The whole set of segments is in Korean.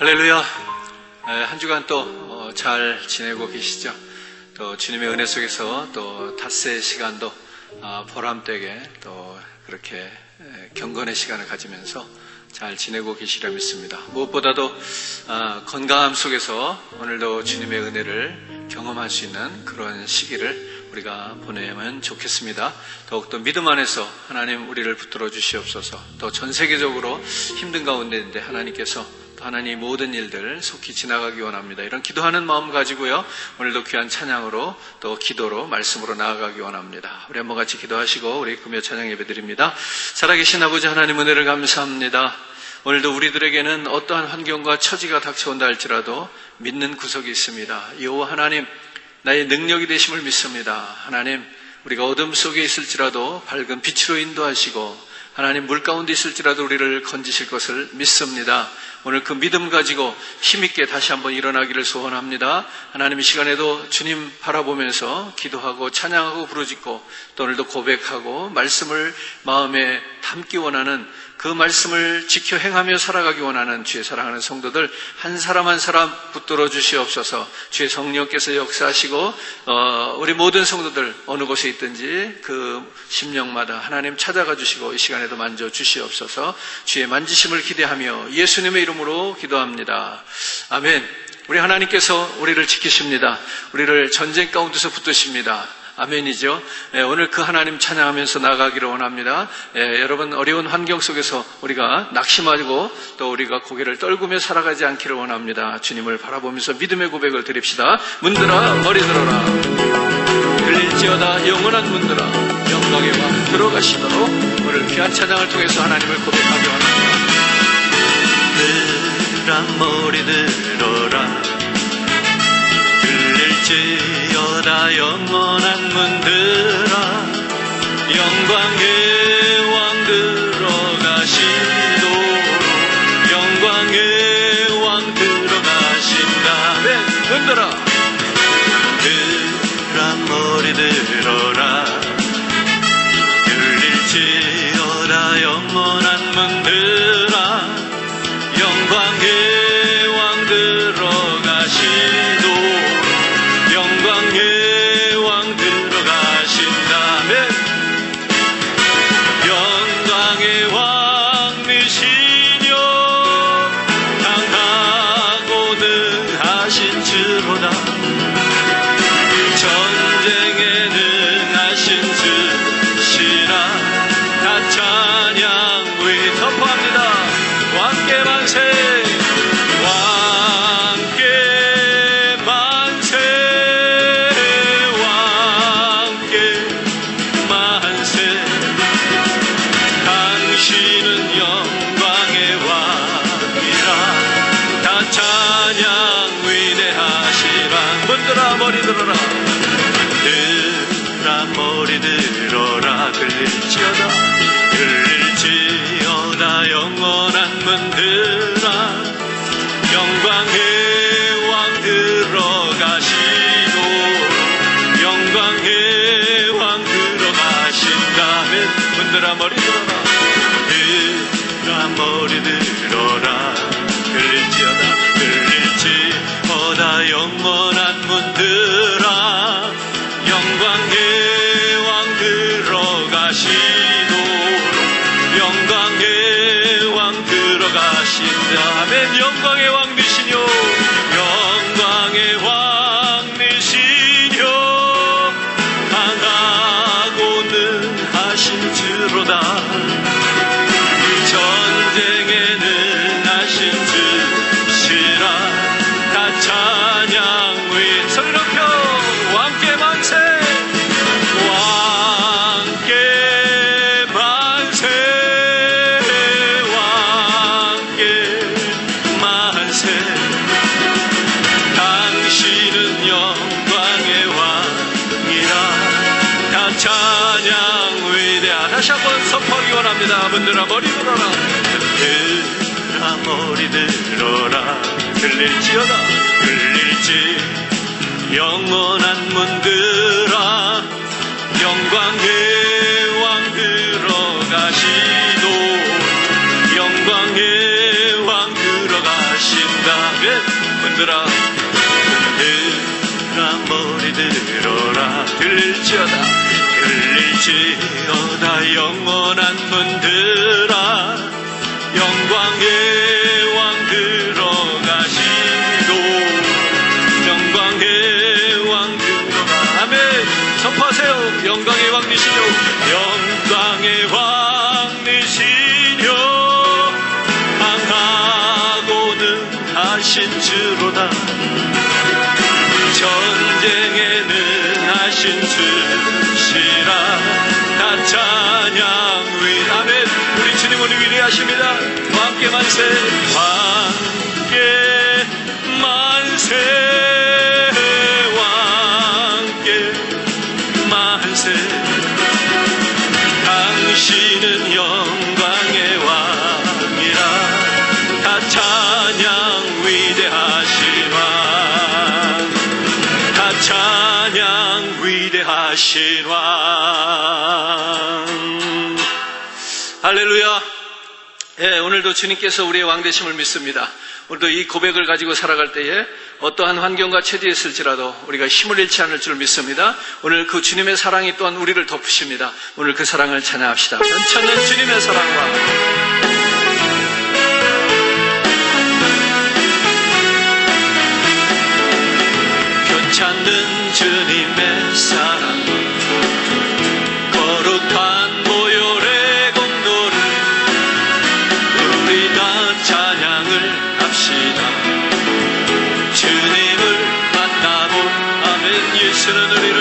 할렐루야. 한 주간 또 잘 지내고 계시죠? 또 주님의 은혜 속에서 또 닷새의 시간도 보람되게 또 그렇게 경건의 시간을 가지면서 잘 지내고 계시리라 믿습니다. 무엇보다도 건강함 속에서 오늘도 주님의 은혜를 경험할 수 있는 그런 시기를 우리가 보내면 좋겠습니다. 더욱더 믿음 안에서 하나님 우리를 붙들어 주시옵소서. 또 전 세계적으로 힘든 가운데인데 하나님께서 하나님 모든 일들 속히 지나가기 원합니다. 이런 기도하는 마음 가지고요, 오늘도 귀한 찬양으로 또 기도로 말씀으로 나아가기 원합니다. 우리 한번 같이 기도하시고 우리 금요 찬양 예배드립니다. 살아계신 아버지 하나님 은혜를 감사합니다. 오늘도 우리들에게는 어떠한 환경과 처지가 닥쳐온다 할지라도 믿는 구석이 있습니다. 여호와 하나님, 나의 능력이 되심을 믿습니다. 하나님, 우리가 어둠 속에 있을지라도 밝은 빛으로 인도하시고 하나님 물 가운데 있을지라도 우리를 건지실 것을 믿습니다. 오늘 그 믿음 가지고 힘있게 다시 한번 일어나기를 소원합니다. 하나님 이 시간에도 주님 바라보면서 기도하고 찬양하고 부르짖고 또 오늘도 고백하고 말씀을 마음에 담기 원하는 그 말씀을 지켜 행하며 살아가기 원하는 주의 사랑하는 성도들 한 사람 한 사람 붙들어 주시옵소서. 주의 성령께서 역사하시고 우리 모든 성도들 어느 곳에 있든지 그 심령마다 하나님 찾아가 주시고 이 시간에도 만져 주시옵소서. 주의 만지심을 기대하며 예수님의 이름으로 기도합니다. 아멘. 우리 하나님께서 우리를 지키십니다. 우리를 전쟁 가운데서 붙드십니다. 아멘이죠. 오늘 그 하나님 찬양하면서 나가기를 원합니다. 여러분 어려운 환경 속에서 우리가 낙심하고 또 우리가 고개를 떨구며 살아가지 않기를 원합니다. 주님을 바라보면서 믿음의 고백을 드립시다. 문들아 머리 들어라. 들릴지어다 영원한 문들아 영광의 왕 들어가시도록 오늘 귀한 찬양을 통해서 하나님을 고백하기 원합니다. 들아 머리 들어라. 들릴지어다 영원한 문들아 영광의 왕 들어가시도록 영광의 왕 들어가신다. 네, 문들아 들아 머리 들어라. 들릴지어다 영원한 문들아 영광의 왕 들어가시도록 영광의 왕 들어가신다. 네. 영광의 왕이시뇨 강하고 능하신 주로다. 전쟁에 능하신 주시라. 다 찬양 우리 선포합니다. 왕께 만세 왕께 만세 왕께 만세. 당신은 영광의 왕이라. 다 찬양 위대하시라. 문들아 머리 들어라. 들아 머리 들어라. 들릴지어다 들릴지어다 영원한 문들아 영광의 왕 들어가시도록 영광의 왕 들어가신다. 문들아 머리 들어라. 들아 머리 들어라. 들릴지어다 들릴지어다 영원한 문들아 영광의 왕 들어가시도록 영광의 왕 들어가신다. 아멘. 영광의 왕 되시뇨 영광의 왕 되시뇨 강하고 능하신 주로다. 전쟁에 능하신 주시라. 다 찬양 위에 소리 높여 왕께 만세 왕께 만세 왕께 만세. 당신은 영광의 왕이라. 다 찬양 위대하다. 다시 한번 선포하기 원합니다. 문들아 머리 들어라. 들아 머리 들어라. 들릴지어다 들릴지 영원한 문들아 영광의 왕 들어가시도록 영광의 왕 들어가신다. 들아 머리 들어라 들릴지어다 영원한 문들아 영광의 왕 들어가시고 영광의 왕 들어가 아멘 선포하세요. 영광의 왕 되시뇨 영광의 왕 되시뇨 강하고 능하신 주로다 전쟁에 능하신 주시라 다 찬양 아멘 우리 주님은 위대하십니다. 함께 만세 함께 만세 함께 만세 당신은 영광의 왕이라 다 찬양 위대하신 왕 다 찬양 위대하신 왕 할렐루야. 예, 오늘도 주님께서 우리의 왕 되심을 믿습니다. 우리도 이 고백을 가지고 살아갈 때에 어떠한 환경과 처지에 있을지라도 우리가 힘을 잃지 않을 줄 믿습니다. 오늘 그 주님의 사랑이 또한 우리를 덮으십니다. 오늘 그 사랑을 찬양합시다. 변찮는 주님의 사랑과 변찮는 주님의 사랑 거룩한 보혈의 공로를 우리 다 찬양을 합시다. 주님을 만나고 아멘 예수는 우리를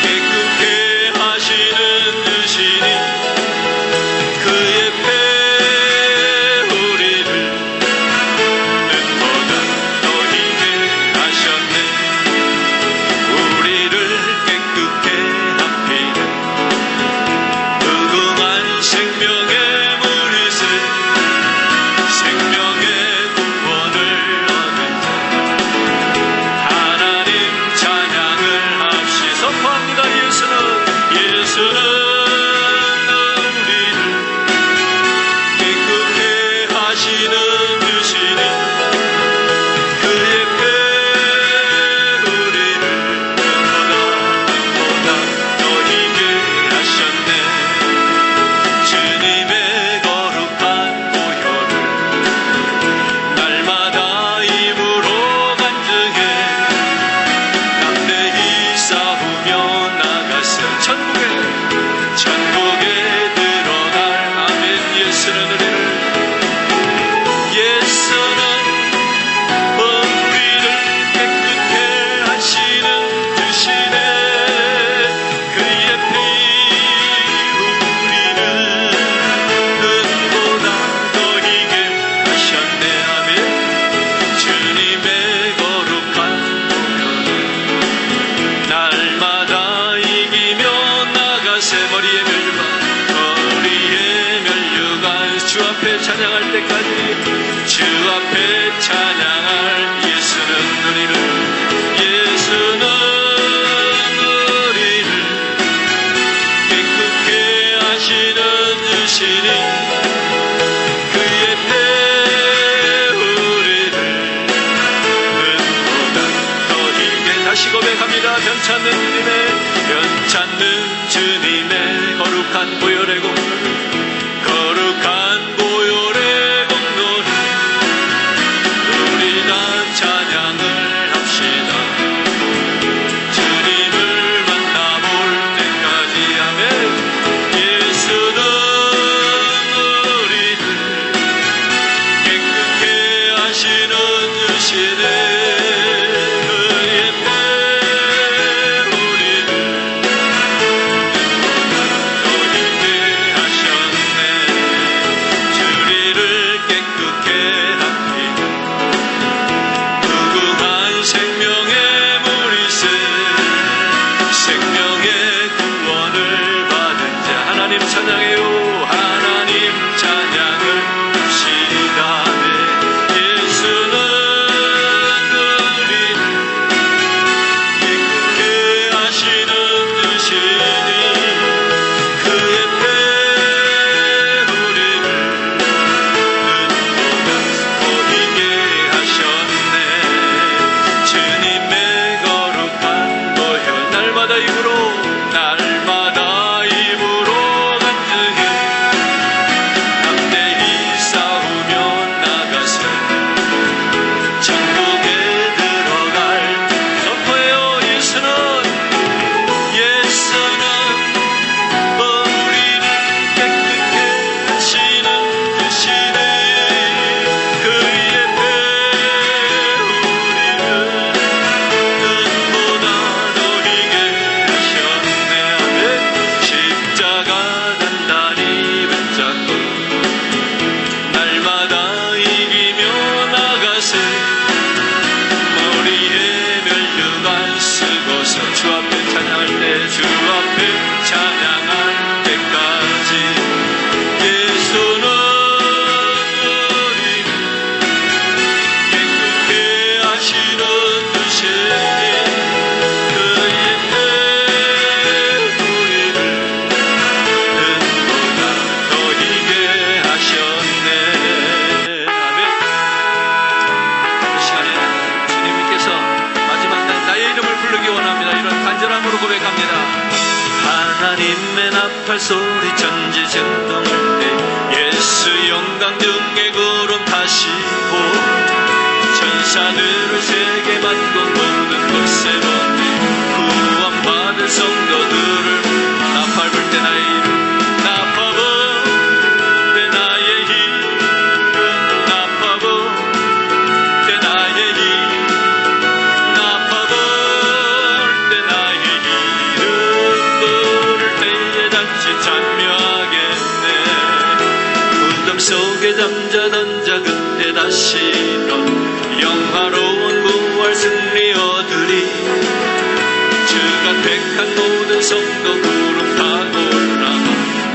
깨끗게 하시는 주시니 그의 배 우리를 눈보다 더 힘게 하셨네. 우리를 깨끗게 합니다. 무궁한 생명의 물이슬 생명의 구원을 얻은 자 하나님 찬양을 합시 선포합니다. 예수는 우리를 깨끗게 하시는 주시니 그의 배 우리를 눈보다 더 힘게 하셨네. 주님의 거룩한 보혈을 날마다 입으로 간증해 담대히 싸우며 나가서 천국에 들어갈 아멘. 예수는 우리를 깨끗게 하시는 주시네. 그의 피 우리를 눈보다 더 희게 하셨네. 아멘. 주님의 거룩한 보혈을 날마다 이기며 나가세. 머리의 면류관 주 앞에 찬양할 때까지 주 앞에 찬양할 예수는 우리를 깨끗게 하시는 주시니 그의 배 우리를 눈보다 더 힘게 다시 고백합니다. 변찮는 주님의 거룩한 보혈의 거룩한 보혈의 공로를 우리 다 찬양을 합시다. 주님을 만나볼 때까지 아멘. 예수는 우리를 깨끗게 하시는 주시네. 우리를 눈보다 더 힘게 하셨네. 힘쓰고서 주 앞에 찬양할 때 주 앞에 찬양할 때까지 예수는 우리를 행복해 하시는 주시니 그의 우리를 눈보다 더 희게 하셨네. 아멘. 이 시간에 주님께서 마지막 날 나의 이름을 부르기 원합니다. 이런 간절함으로 고백합니다. 하나님의 나팔 소리 전지전동할 때 예수 영광 중에 구름 타시고 천사들을 세계 만국 모든 곳에 보내 구원받은 성도들을 나팔 불 때 나의 이름 나팔 불 때 나의 이름 나팔 불 때 나의 이름 나팔 불 때 나의 이름 부를 때에 잔치 참여하겠네. 무덤 속에 잠자던 자 그때 다시 넌 영화로운 부활 승리 얻으리. 주가 택한 모든 성도 구름 타고 올라가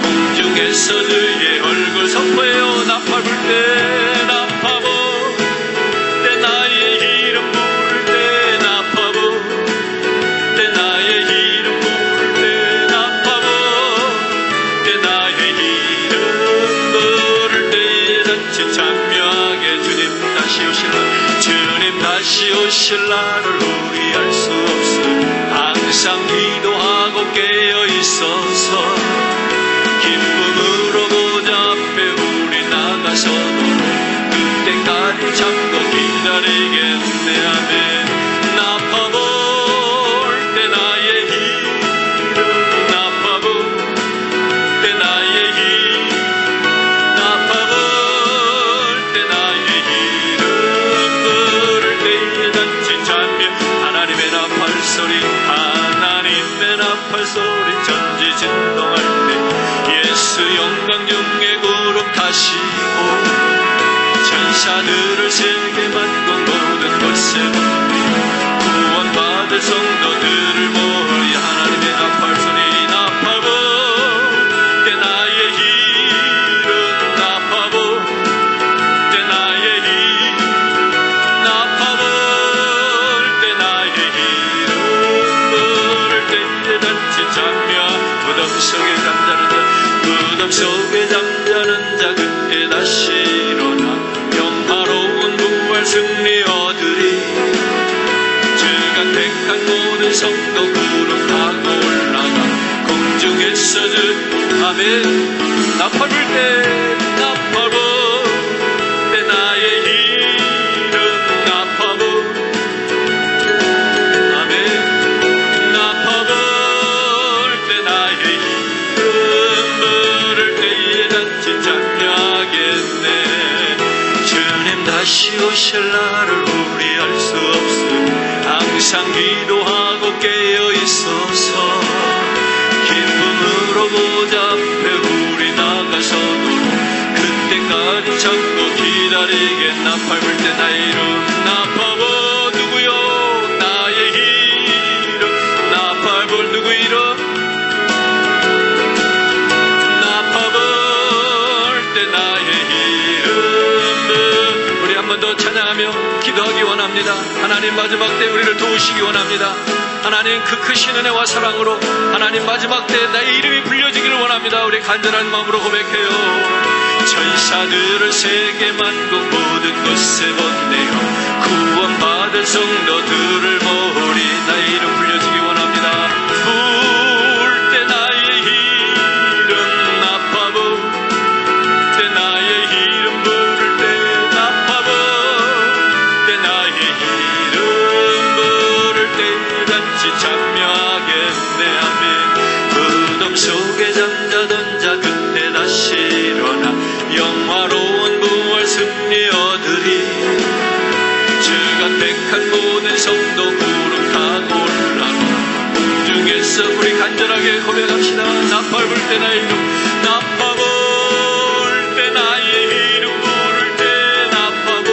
공중에서 주의 얼굴 선포해요. 나팔 불 때 나팔 불 때 나의 이름 부를 때 나팔 불 때 나의 이름 부를 때 나팔 불 때 나의 이름 부를 때에 잔치 참여하게. 주님 다시 오실 날 주님 다시 오실 날을 우리 알 수 없음. 항상 기도하고 깨어 있어서 기쁨으로 보좌 앞에 우리 나가서도 그때까지 참고 기다리겠네. 아멘. 나팔 불 때 나의 이름 나팔 불 때 나의 이름 나팔 불 때 나의 이름 부를 때에 잔치 참여. 하나님의 나팔 소리 하나님의 나팔 소리 전지진동할 때 예수 영광 중에 구름 타시고 천사들을 세계 만국 모든 곳에 보내 구원받을 성도들을 모으리. 하나님의 나팔 소리 나팔 불 때 나의 이름 나팔 불 때 나의 이름 나팔 불 때 나의 이름 부를 때에 잔치 참여. 무덤 속에 잠자는 자 무덤 속에 잠자는 자 그때 다시 일어나 영화로운 부활 승리 얻으리. 주가 택한 모든 성도 구름 타고 올라가 공중에서 주 아멘. 나팔 불 때 나팔 불 때 나의 이름 나팔 불 아멘. 나팔 불 때 나의 이름 부를 때에 잔치 참여하겠네. 주님 다시 오실 날을 우리 알 수 없음. 항상 기도하고 깨어 있어서 기쁨으로 보좌 앞에 우리 나가서도 그때까지 참고 기다리겠. 나팔 불 때 나의 이름 나팔 불 누구요 나의 이름 나팔 불 누구 이름 나팔 불 때 나의 이름. 우리 한 번 더 찬양하며 기도하기 원합니다. 하나님 마지막 때 우리를 도우시기 원합니다. 하나님 그 크신 은혜와 사랑으로 하나님 마지막 때 나의 이름이 불려지기를 원합니다. 우리 간절한 마음으로 고백해요. 천사들을 세계 만국 모든 곳에 보내어 구원받은 성도들을 모으리. 나의 이름 불려지기 원합니다. 부을 때 나의 이름 나팔 불 때 나의 이름 부를 때 나팔 불 때 나의 이름 부를 때 잔치 참여하겠네. 아멘. 무덤 속에 잠자던 자 그때 다시 일어나 영화로운 부활 승리 얻으리. 주가 택한 모든 성도 구름 타고 올라가 공중에서 우리 간절하게 고백합시다. 나팔 불 때 나의 이름 나팔 불 때 나의 이름 부를 때 나팔 불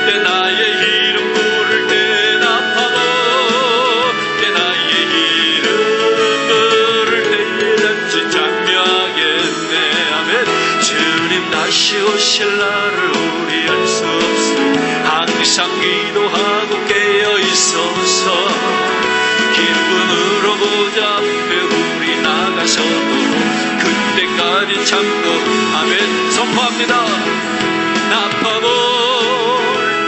때 나의 이름 부를 때 나팔 불 죽음으로 보자 앞에 우리 나가서도록 그때까지 참고 아멘 선포합니다. 나팔 불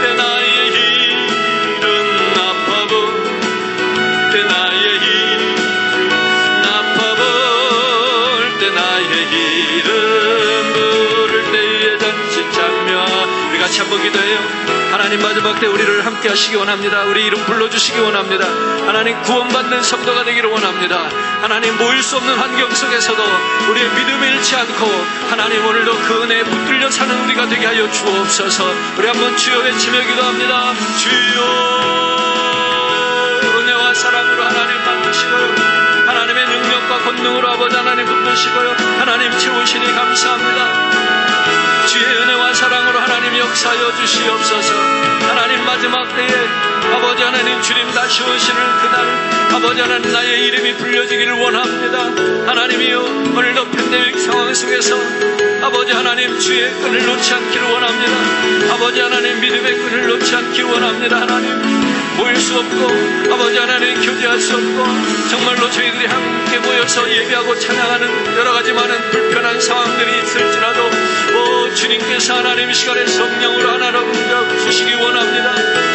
때 나의 일은 나팔 불 때 나의 일 나팔 불 때 나의 이름 부를 때에 잔치 참여 우리 같이 한번 기도해요. 하나님 마지막 때 우리를 함께 하시기 원합니다. 우리 이름 불러주시기 원합니다. 하나님 구원받는 성도가 되기를 원합니다. 하나님 모일 수 없는 환경 속에서도 우리의 믿음을 잃지 않고 하나님 오늘도 그 은혜에 붙들려 사는 우리가 되게 하여 주옵소서. 우리 한번 주여 외치며 기도합니다. 주여 은혜와 사랑으로 하나님 만드시고요 하나님의 능력과 권능으로 아버지 하나님 붙드시고요 하나님 채우시니 감사합니다. 주의 은혜와 사랑으로 하나님 역사하여 주시옵소서. 하나님 마지막 때에 아버지 하나님 주님 다시 오시는 그날 아버지 하나님 나의 이름이 불려지기를 원합니다. 하나님이여 오늘도 팬데믹 상황 속에서 아버지 하나님 주의 끈을 놓지 않기를 원합니다. 아버지 하나님 믿음의 끈을 놓지 않기를 원합니다. 하나님 모일 수 없고 아버지 하나님 교제할 수 없고 정말로 저희들이 함께 모여서 예배하고 찬양하는 여러가지 많은 불편한 상황들이 있을지라도 주님께서 하나님 이 시간에 성령으로 하나로 묶어주시기 원합니다.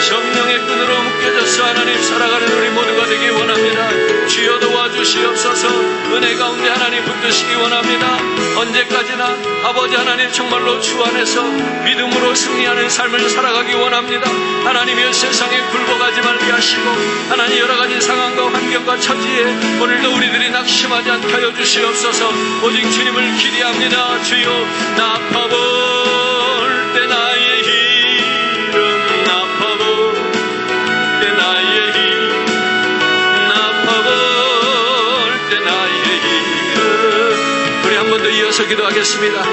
성령의 끈으로 묶여져서 하나님 살아가는 우리 모두가 되기 원합니다. 주여 도와주시옵소서. 은혜 가운데 하나님 붙드시기 원합니다. 언제까지나 아버지 하나님 정말로 주 안에서 믿음으로 승리하는 삶을 살아가기 원합니다. 하나님의 세상에 굴복하지 말게 하시고 하나님 여러가지 상황과 환경과 처지에 오늘도 우리들이 낙심하지 않게 하여 주시옵소서. 오직 주님을 기대합니다. 주여 나팔 불 때 나의 이름 나팔 불 때 나의 이름 나팔 불 때 나의 이름 우리 한 번 더 이어서 기도하겠습니다.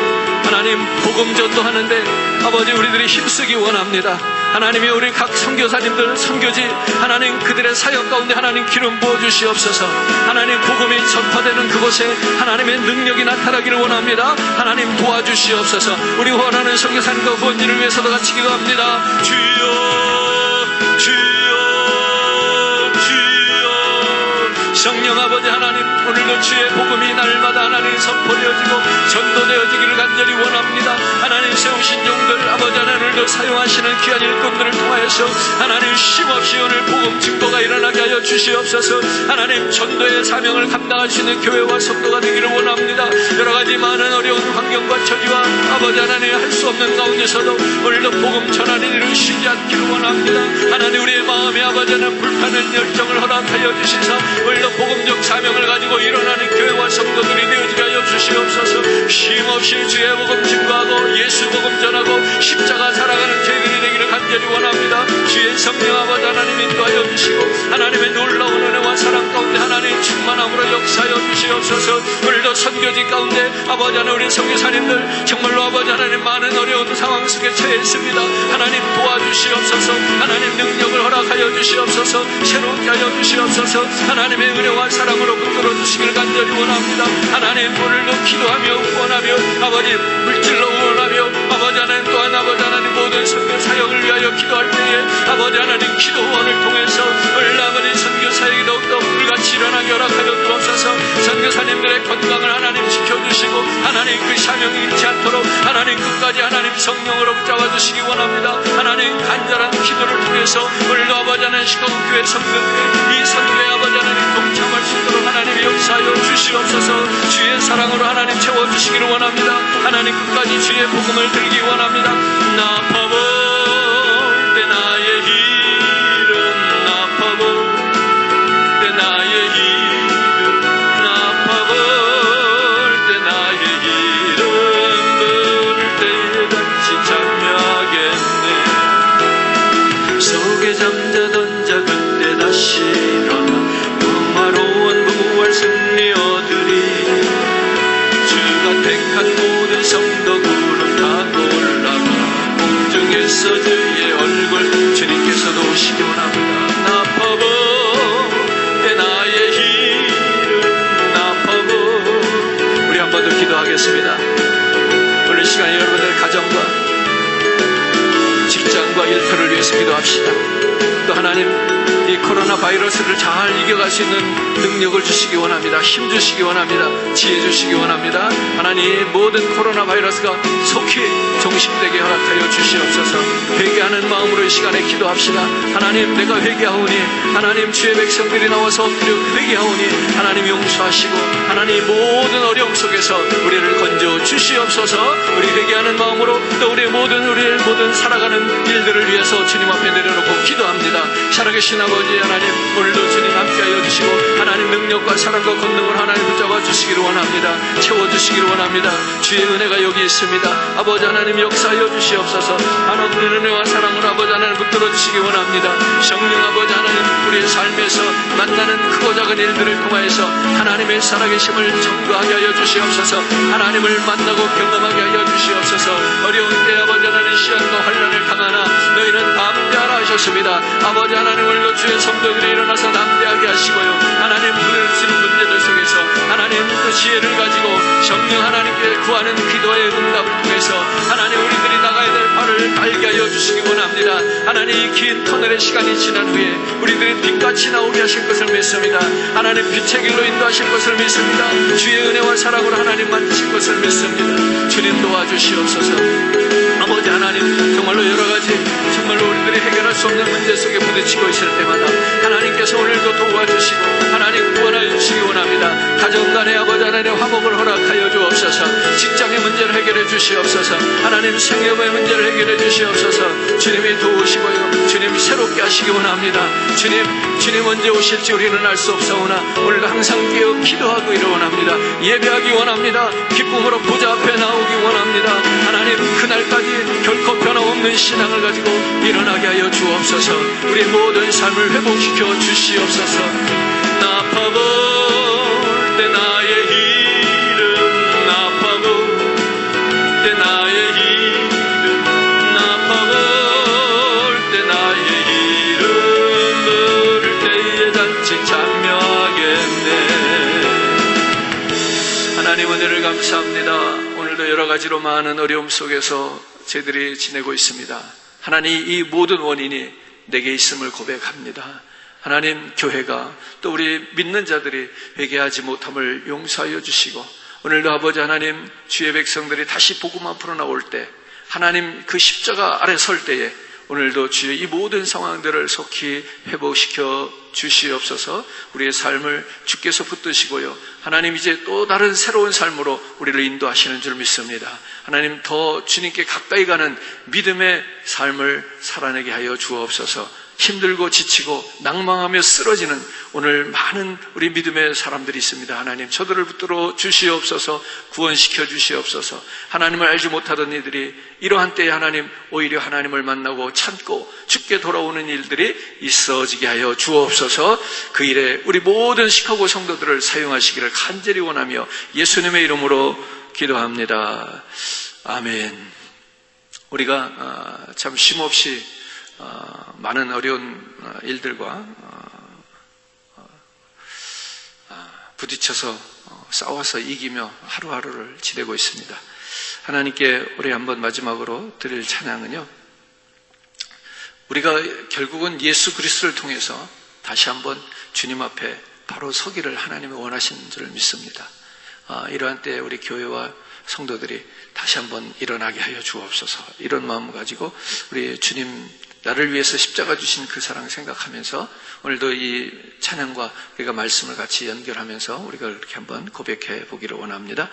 하나님 복음 전도하는데 아버지 우리들이 힘쓰기 원합니다. 하나님이 우리 각 선교사님들 선교지 하나님 그들의 사역 가운데 하나님 기름 부어주시옵소서. 하나님 복음이 전파되는 그곳에 하나님의 능력이 나타나기를 원합니다. 하나님 도와주시옵소서. 우리 원하는 선교사님과 후원진을 위해서도 같이 기도합니다. 주여 주여 주여 성령 아버지 하나님 오늘도 주의 복음이 날마다 하나님 선포되어지고 전도되어지기를 간절히 원합니다. 하나님 세우신 종들 아버지 하나님을 사용하시는 귀한 일꾼들을 통하여서 하나님 쉼없이 오늘 복음 증거가 일어나게 하여 주시옵소서. 하나님 전도의 사명을 감당할 수 있는 교회와 성도가 되기를 원합니다. 여러가지 많은 어려운 환경과 처지와 아버지 하나님 할 수 없는 가운데서도 오늘도 복음 전하는 일을 쉬지 않기를 원합니다. 하나님 우리의 마음에 아버지 하나님 불타는 열정을 허락하여 주시사 오늘도 복음적 사명을 가지고 일어나는 교회와 성도들이 되어지게 하여 주시옵소서. 쉼없이 주의 복음 증거하고 예수 복음 전하고 십자가 살아가는 저희들이 되기를 간절히 원합니다. 주의 성령 아버지 하나님 인도하여 주시고 하나님의 놀라운 은혜와 사랑 가운데 하나님 충만함으로 역사하여 주시옵소서. 오늘도 선교지 가운데 아버지 하나님 우리 선교사님들 정말로 아버지 하나님 많은 어려운 상황 속에 처해 있습니다. 하나님 도와주시옵소서. 하나님 능력을 허락하여 주시옵소서. 새롭게 하여 주시옵소서. 하나님의 은혜와 사랑으로 붙들어 주시길 간절히 원합니다. 하나님 오늘도 기도하며 후원하며 아버지 물질로 후원하며 아버지 하나님 또한 아버지 하나님 모든 선교 사역을 위하여 기도할 때에 아버지 하나님 기도 후원을 통해서 올라가는 선교 사역이 더욱더 불같이 일어나게 허락하여 주옵소서. 선교사님들의 건강을 하나님 지켜주시고 하나님 그 사명이 잃지 않도록 하나님 끝까지 하나님 성령으로 붙잡아 주시기 원합니다. 하나님 간절한 기도를 통해서 오늘도 아버지 하나님 시카고교회 성도들 이 선교에 아버지 하나님 동참할 수 있도록 하나님이 역사하여 주시옵소서. 주의 사랑으로 하나님 채워주시기를 원합니다. 하나님 끝까지 주의 복음을 들기 원합니다. 나팔 불 때 나의 이름 나팔 불 때 나의 이름 나팔 불 때 나의 이름 부를 때에 같이 참여하겠네. 속에 잠자던 자 그때 다시 일어나 평화로운 부활 승리 얻으리. 주가 택한 모든 성도 구름 타고 올라가 공중에서 주의 얼굴 주님께서도 오시기 원합니다. 나팔 불 때 나의 이름 나팔 불 우리 한 번 더 기도하겠습니다. 오늘 시간에 여러분들 가정과 직장과 일터를 위해서 기도합시다. 또 하나님 이 이 코로나 바이러스를 잘 이겨갈 수 있는 능력을 주시기 원합니다. 힘 주시기 원합니다. 지혜 주시기 원합니다. 하나님, 모든 코로나 바이러스가 속히 종식되게 허락하여 주시옵소서. 회개하는 마음으로 이 시간에 기도합시다. 하나님, 내가 회개하오니, 하나님, 주의 백성들이 나와서 엎드려 회개하오니 하나님 용서하시고 하나님 모든 어려움 속에서 우리를 건져 주시옵소서. 우리 회개하는 마음으로 또 우리의 모든 살아가는 일들을 위해서 주님 앞에 내려놓고 기도합니다. 살아계신 아버지 하나님, 오늘도 주님 함께하여 주시고 하나님 능력과 사랑과 권능을 하나님 붙잡아 주시기를 원합니다. 채워주시기를 원합니다. 주의 은혜가 여기 있습니다. 아버지 하나님 역사하여 주시옵소서. 하나님의 은혜와 사랑을 아버지 하나님 붙들어 주시기 원합니다. 성령 아버지 하나님, 우리의 삶에서 만나는 크고 작은 일들을 통하여서 하나님의 살아계심을 증거하게 하여 주시옵소서. 하나님을 만나고 경험하게 하여 주시옵소서. 어려운 때 아버지 하나님 시련과 환난을 당하나 너희는 담대하라 하셨습니다. 아버지 하나님, 오늘도 주의 성도들이 일어나서 담대하게 하시고요. 하나님 부르시는 문제들 속에서 하나님 그 지혜를 가지고 성령 하나님께 구하는 기도의 응답을 통해서 하나님 우리들이 나가야 될 발을 달게 하여 주시기 원합니다. 하나님, 이 긴 터널의 시간이 지난 후에 우리들이 빛같이 나오게 하실 것을 믿습니다. 하나님 빛의 길로 인도하실 것을 믿습니다. 주의 은혜와 사랑으로 하나님 만드실 것을 믿습니다. 주님 도와주시옵소서. 아버지 하나님, 정말로 여러가지 정말로 우리들이 해결할 수 없는 문제 속에 부딪히고 있을 때마다 하나님께서 오늘도 도와주시고 하나님 구원하여 주시기 원합니다. 가정 간에 아버지 하나님 화목을 허락하여 주옵소서. 직장의 문제를 해결해 주시옵소서. 하나님 생업의 문제를 해결해 주시옵소서. 주님이 도우시고요, 주님 새롭게 하시기 원합니다. 주님 언제 오실지 우리는 알 수 없사오나 오늘도 항상 깨어 기도하고 이러 원합니다. 예배하기 원합니다. 기쁨으로 보좌 앞에 나오기 원합니다. 하나님, 그날까지 결코 변함없는 신앙을 가지고 일어나게 하여 주옵소서. 우리 모든 삶을 회복시켜 주시옵소서. 나파볼 때 나의 이름, 나파볼 때 나의 이름, 나파볼 때 나의 이름, 부를 때에 잔치 참여하겠네. 하나님 은혜를 감사합니다. 오늘도 여러 가지로 많은 어려움 속에서 저희들이 지내고 있습니다. 하나님, 이 모든 원인이 내게 있음을 고백합니다. 하나님, 교회가 또 우리 믿는 자들이 회개하지 못함을 용서하여 주시고 오늘도 아버지 하나님, 주의 백성들이 다시 복음 앞으로 나올 때 하나님 그 십자가 아래 설 때에 오늘도 주의 이 모든 상황들을 속히 회복시켜 주시옵소서. 우리의 삶을 주께서 붙드시고요, 하나님 이제 또 다른 새로운 삶으로 우리를 인도하시는 줄 믿습니다. 하나님, 더 주님께 가까이 가는 믿음의 삶을 살아내게 하여 주옵소서. 힘들고 지치고 낭망하며 쓰러지는 오늘 많은 우리 믿음의 사람들이 있습니다. 하나님, 저들을 붙들어 주시옵소서. 구원시켜 주시옵소서. 하나님을 알지 못하던 이들이 이러한 때에 하나님 오히려 하나님을 만나고 찾고 주께 돌아오는 일들이 있어지게 하여 주옵소서. 그 일에 우리 모든 시카고 성도들을 사용하시기를 간절히 원하며 예수님의 이름으로 기도합니다. 아멘. 우리가 참 쉼없이 많은 어려운 일들과 부딪혀서 싸워서 이기며 하루하루를 지내고 있습니다. 하나님께 우리 한번 마지막으로 드릴 찬양은요, 우리가 결국은 예수 그리스도를 통해서 다시 한번 주님 앞에 바로 서기를 하나님이 원하시는 줄 믿습니다. 이러한 때에 우리 교회와 성도들이 다시 한번 일어나게 하여 주옵소서. 이런 마음 가지고 우리 주님, 나를 위해서 십자가 주신 그 사랑 생각하면서 오늘도 이 찬양과 우리가 말씀을 같이 연결하면서 우리가 이렇게 한번 고백해 보기를 원합니다.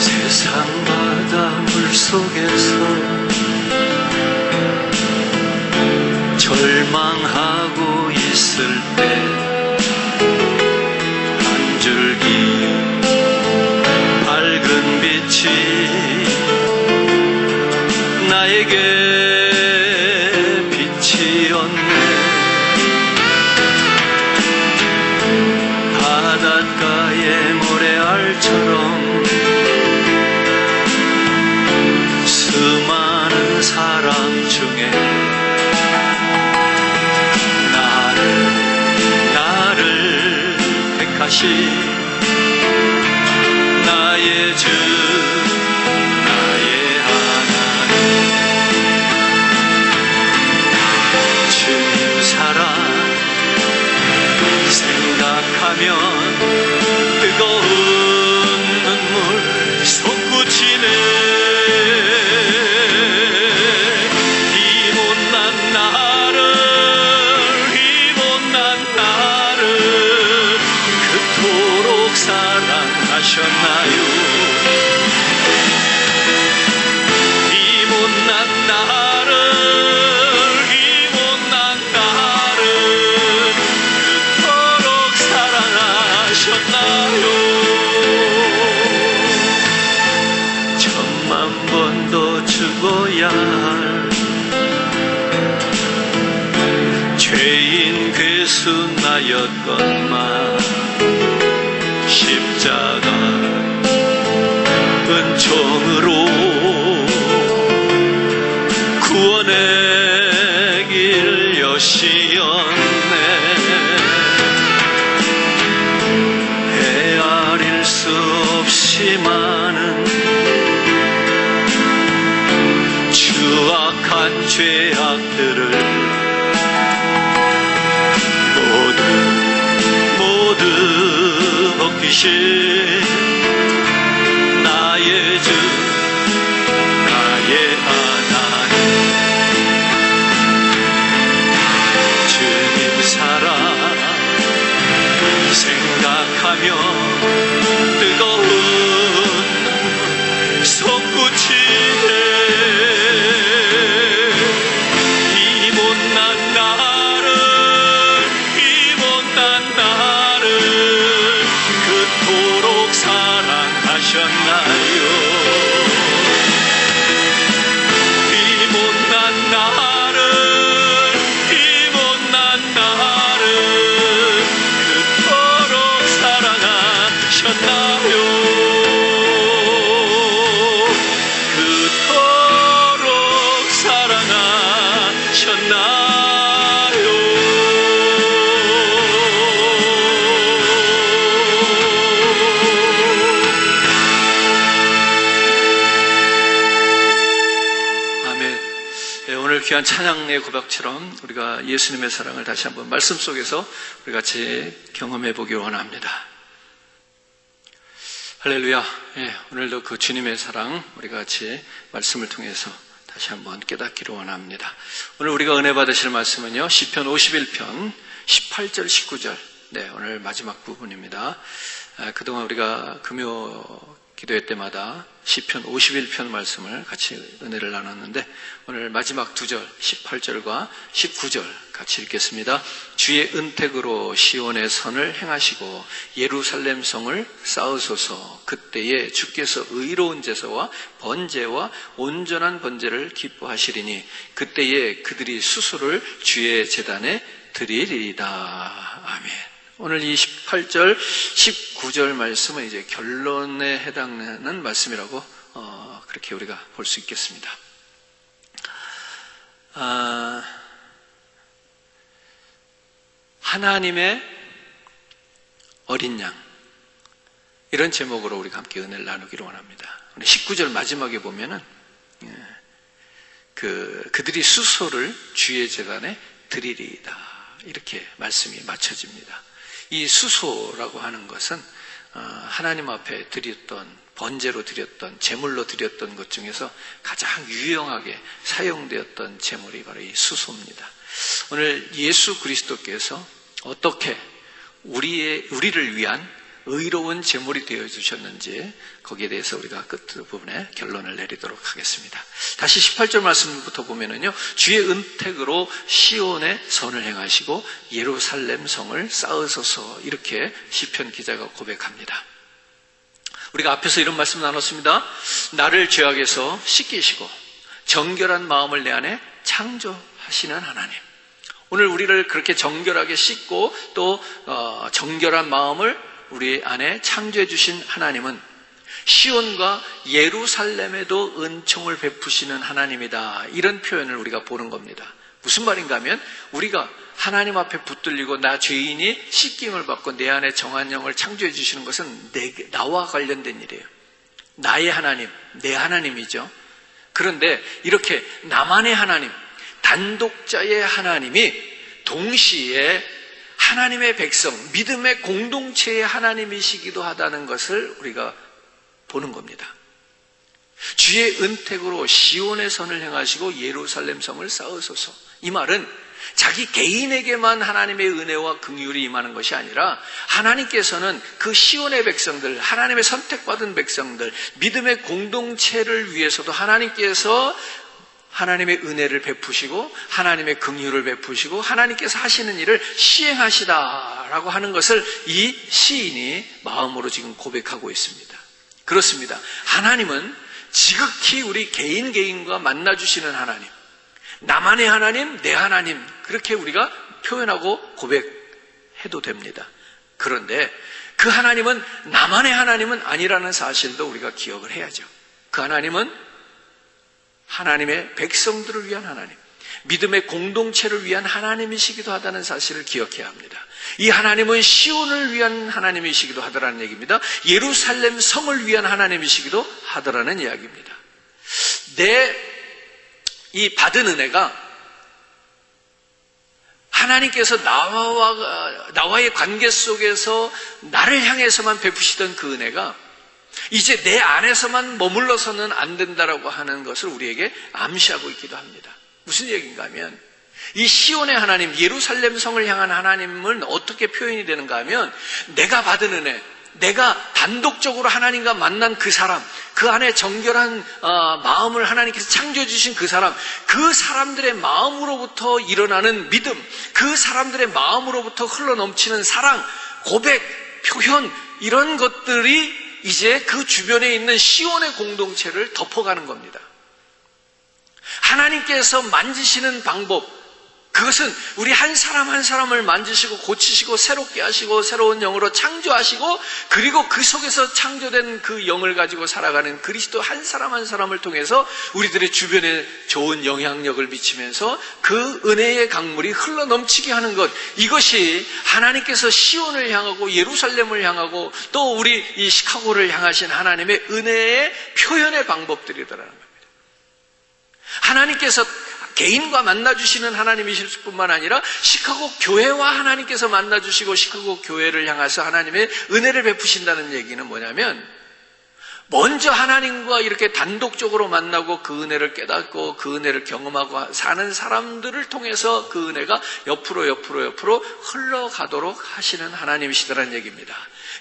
세상 바다 물 속에서 말처럼 수많은 사람 중에 나를 택하신 나의 주 나의 하나님 주님 사랑 생각하면 뜨거운 눈물 솟구치네. 이 못난 나를 그토록 사랑하셨나요? 이 못난 나를 그토록 사랑하셨나요? 천만 번도 죽어야 할 죄인 괴수 나였건만 십자가 은총으로 구원의 길 여시었네. 헤아릴 수 없이 많은 추악한 죄악들을 모두 벗기신 나의 주 나의 하나님 주님 사랑 생각하며 뜨거운 눈물 솟구치네. 이 못난 나를 그토록 사랑하셨나요? 이 못난 나를 그토록 사랑하셨나요? 그토록 사랑하셨나요? 오늘 귀한 찬양의 고백처럼 우리가 예수님의 사랑을 다시 한번 말씀 속에서 우리 같이 경험해 보기 원합니다. 할렐루야. 오늘도 그 주님의 사랑 우리가 같이 말씀을 통해서 다시 한번 깨닫기를 원합니다. 오늘 우리가 은혜 받으실 말씀은요, 시편 51편 18절 19절. 오늘 마지막 부분입니다. 그동안 우리가 금요 기도회 때마다 시편 51편 말씀을 같이 은혜를 나눴는데 오늘 마지막 두 절 18절과 19절 같이 읽겠습니다. 주의 은택으로 시온의 선을 행하시고 예루살렘 성을 쌓으소서. 그때에 주께서 의로운 제사와 번제와 온전한 번제를 기뻐하시리니 그때에 그들이 수소를 주의 제단에 드리리이다. 아멘. 오늘 이 18절, 19절 말씀은 이제 결론에 해당하는 말씀이라고 그렇게 우리가 볼 수 있겠습니다. 하나님의 어린 양, 이런 제목으로 우리가 함께 은혜를 나누기를 원합니다. 19절 마지막에 보면은 그들이 수소를 주의 제단에 드리리이다, 이렇게 말씀이 맞춰집니다. 이 수소라고 하는 것은 하나님 앞에 드렸던, 번제로 드렸던, 제물로 드렸던 것 중에서 가장 유용하게 사용되었던 제물이 바로 이 수소입니다. 오늘 예수 그리스도께서 어떻게 우리를 위한 의로운 제물이 되어주셨는지 거기에 대해서 우리가 끝부분에 결론을 내리도록 하겠습니다. 다시 18절 말씀부터 보면은요, 주의 은택으로 시온의 선을 행하시고 예루살렘 성을 쌓으소서, 이렇게 시편 기자가 고백합니다. 우리가 앞에서 이런 말씀 나눴습니다. 나를 죄악에서 씻기시고 정결한 마음을 내 안에 창조하시는 하나님. 오늘 우리를 그렇게 정결하게 씻고 또 정결한 마음을 우리 안에 창조해 주신 하나님은 시온과 예루살렘에도 은총을 베푸시는 하나님이다. 이런 표현을 우리가 보는 겁니다. 무슨 말인가 하면 우리가 하나님 앞에 붙들리고 나 죄인이 씻김을 받고 내 안에 정한 영을 창조해 주시는 것은 나와 관련된 일이에요. 나의 하나님, 내 하나님이죠. 그런데 이렇게 나만의 하나님, 단독자의 하나님이 동시에 하나님의 백성, 믿음의 공동체의 하나님이시기도 하다는 것을 우리가 보는 겁니다. 주의 은택으로 시온의 선을 행하시고 예루살렘 성을 쌓으소서. 이 말은 자기 개인에게만 하나님의 은혜와 긍휼이 임하는 것이 아니라 하나님께서는 그 시온의 백성들, 하나님의 선택받은 백성들, 믿음의 공동체를 위해서도 하나님께서 하나님의 은혜를 베푸시고 하나님의 긍휼을 베푸시고 하나님께서 하시는 일을 시행하시다라고 하는 것을 이 시인이 마음으로 지금 고백하고 있습니다. 그렇습니다. 하나님은 지극히 우리 개인과 만나주시는 하나님, 나만의 하나님, 내 하나님, 그렇게 우리가 표현하고 고백해도 됩니다. 그런데 그 하나님은 나만의 하나님은 아니라는 사실도 우리가 기억을 해야죠. 그 하나님은 하나님의 백성들을 위한 하나님, 믿음의 공동체를 위한 하나님이시기도 하다는 사실을 기억해야 합니다. 이 하나님은 시온을 위한 하나님이시기도 하더라는 얘기입니다. 예루살렘 성을 위한 하나님이시기도 하더라는 이야기입니다. 이 받은 은혜가 하나님께서 나와의 관계 속에서 나를 향해서만 베푸시던 그 은혜가 이제 내 안에서만 머물러서는 안 된다라고 하는 것을 우리에게 암시하고 있기도 합니다. 무슨 얘기인가 하면 이 시온의 하나님, 예루살렘 성을 향한 하나님은 어떻게 표현이 되는가 하면 내가 받은 은혜, 내가 단독적으로 하나님과 만난 그 사람, 그 안에 정결한 마음을 하나님께서 창조해 주신 그 사람, 그 사람들의 마음으로부터 일어나는 믿음, 그 사람들의 마음으로부터 흘러넘치는 사랑, 고백, 표현, 이런 것들이 이제 그 주변에 있는 시온의 공동체를 덮어가는 겁니다. 하나님께서 만지시는 방법, 그것은 우리 한 사람 한 사람을 만지시고 고치시고 새롭게 하시고 새로운 영으로 창조하시고 그리고 그 속에서 창조된 그 영을 가지고 살아가는 그리스도 한 사람 한 사람을 통해서 우리들의 주변에 좋은 영향력을 미치면서 그 은혜의 강물이 흘러넘치게 하는 것, 이것이 하나님께서 시온을 향하고 예루살렘을 향하고 또 우리 이 시카고를 향하신 하나님의 은혜의 표현의 방법들이더라는 겁니다. 하나님께서 개인과 만나주시는 하나님이실 뿐만 아니라 시카고 교회와 하나님께서 만나주시고 시카고 교회를 향해서 하나님의 은혜를 베푸신다는 얘기는 뭐냐면 먼저 하나님과 이렇게 단독적으로 만나고 그 은혜를 깨닫고 그 은혜를 경험하고 사는 사람들을 통해서 그 은혜가 옆으로 흘러가도록 하시는 하나님이시더라는 얘기입니다.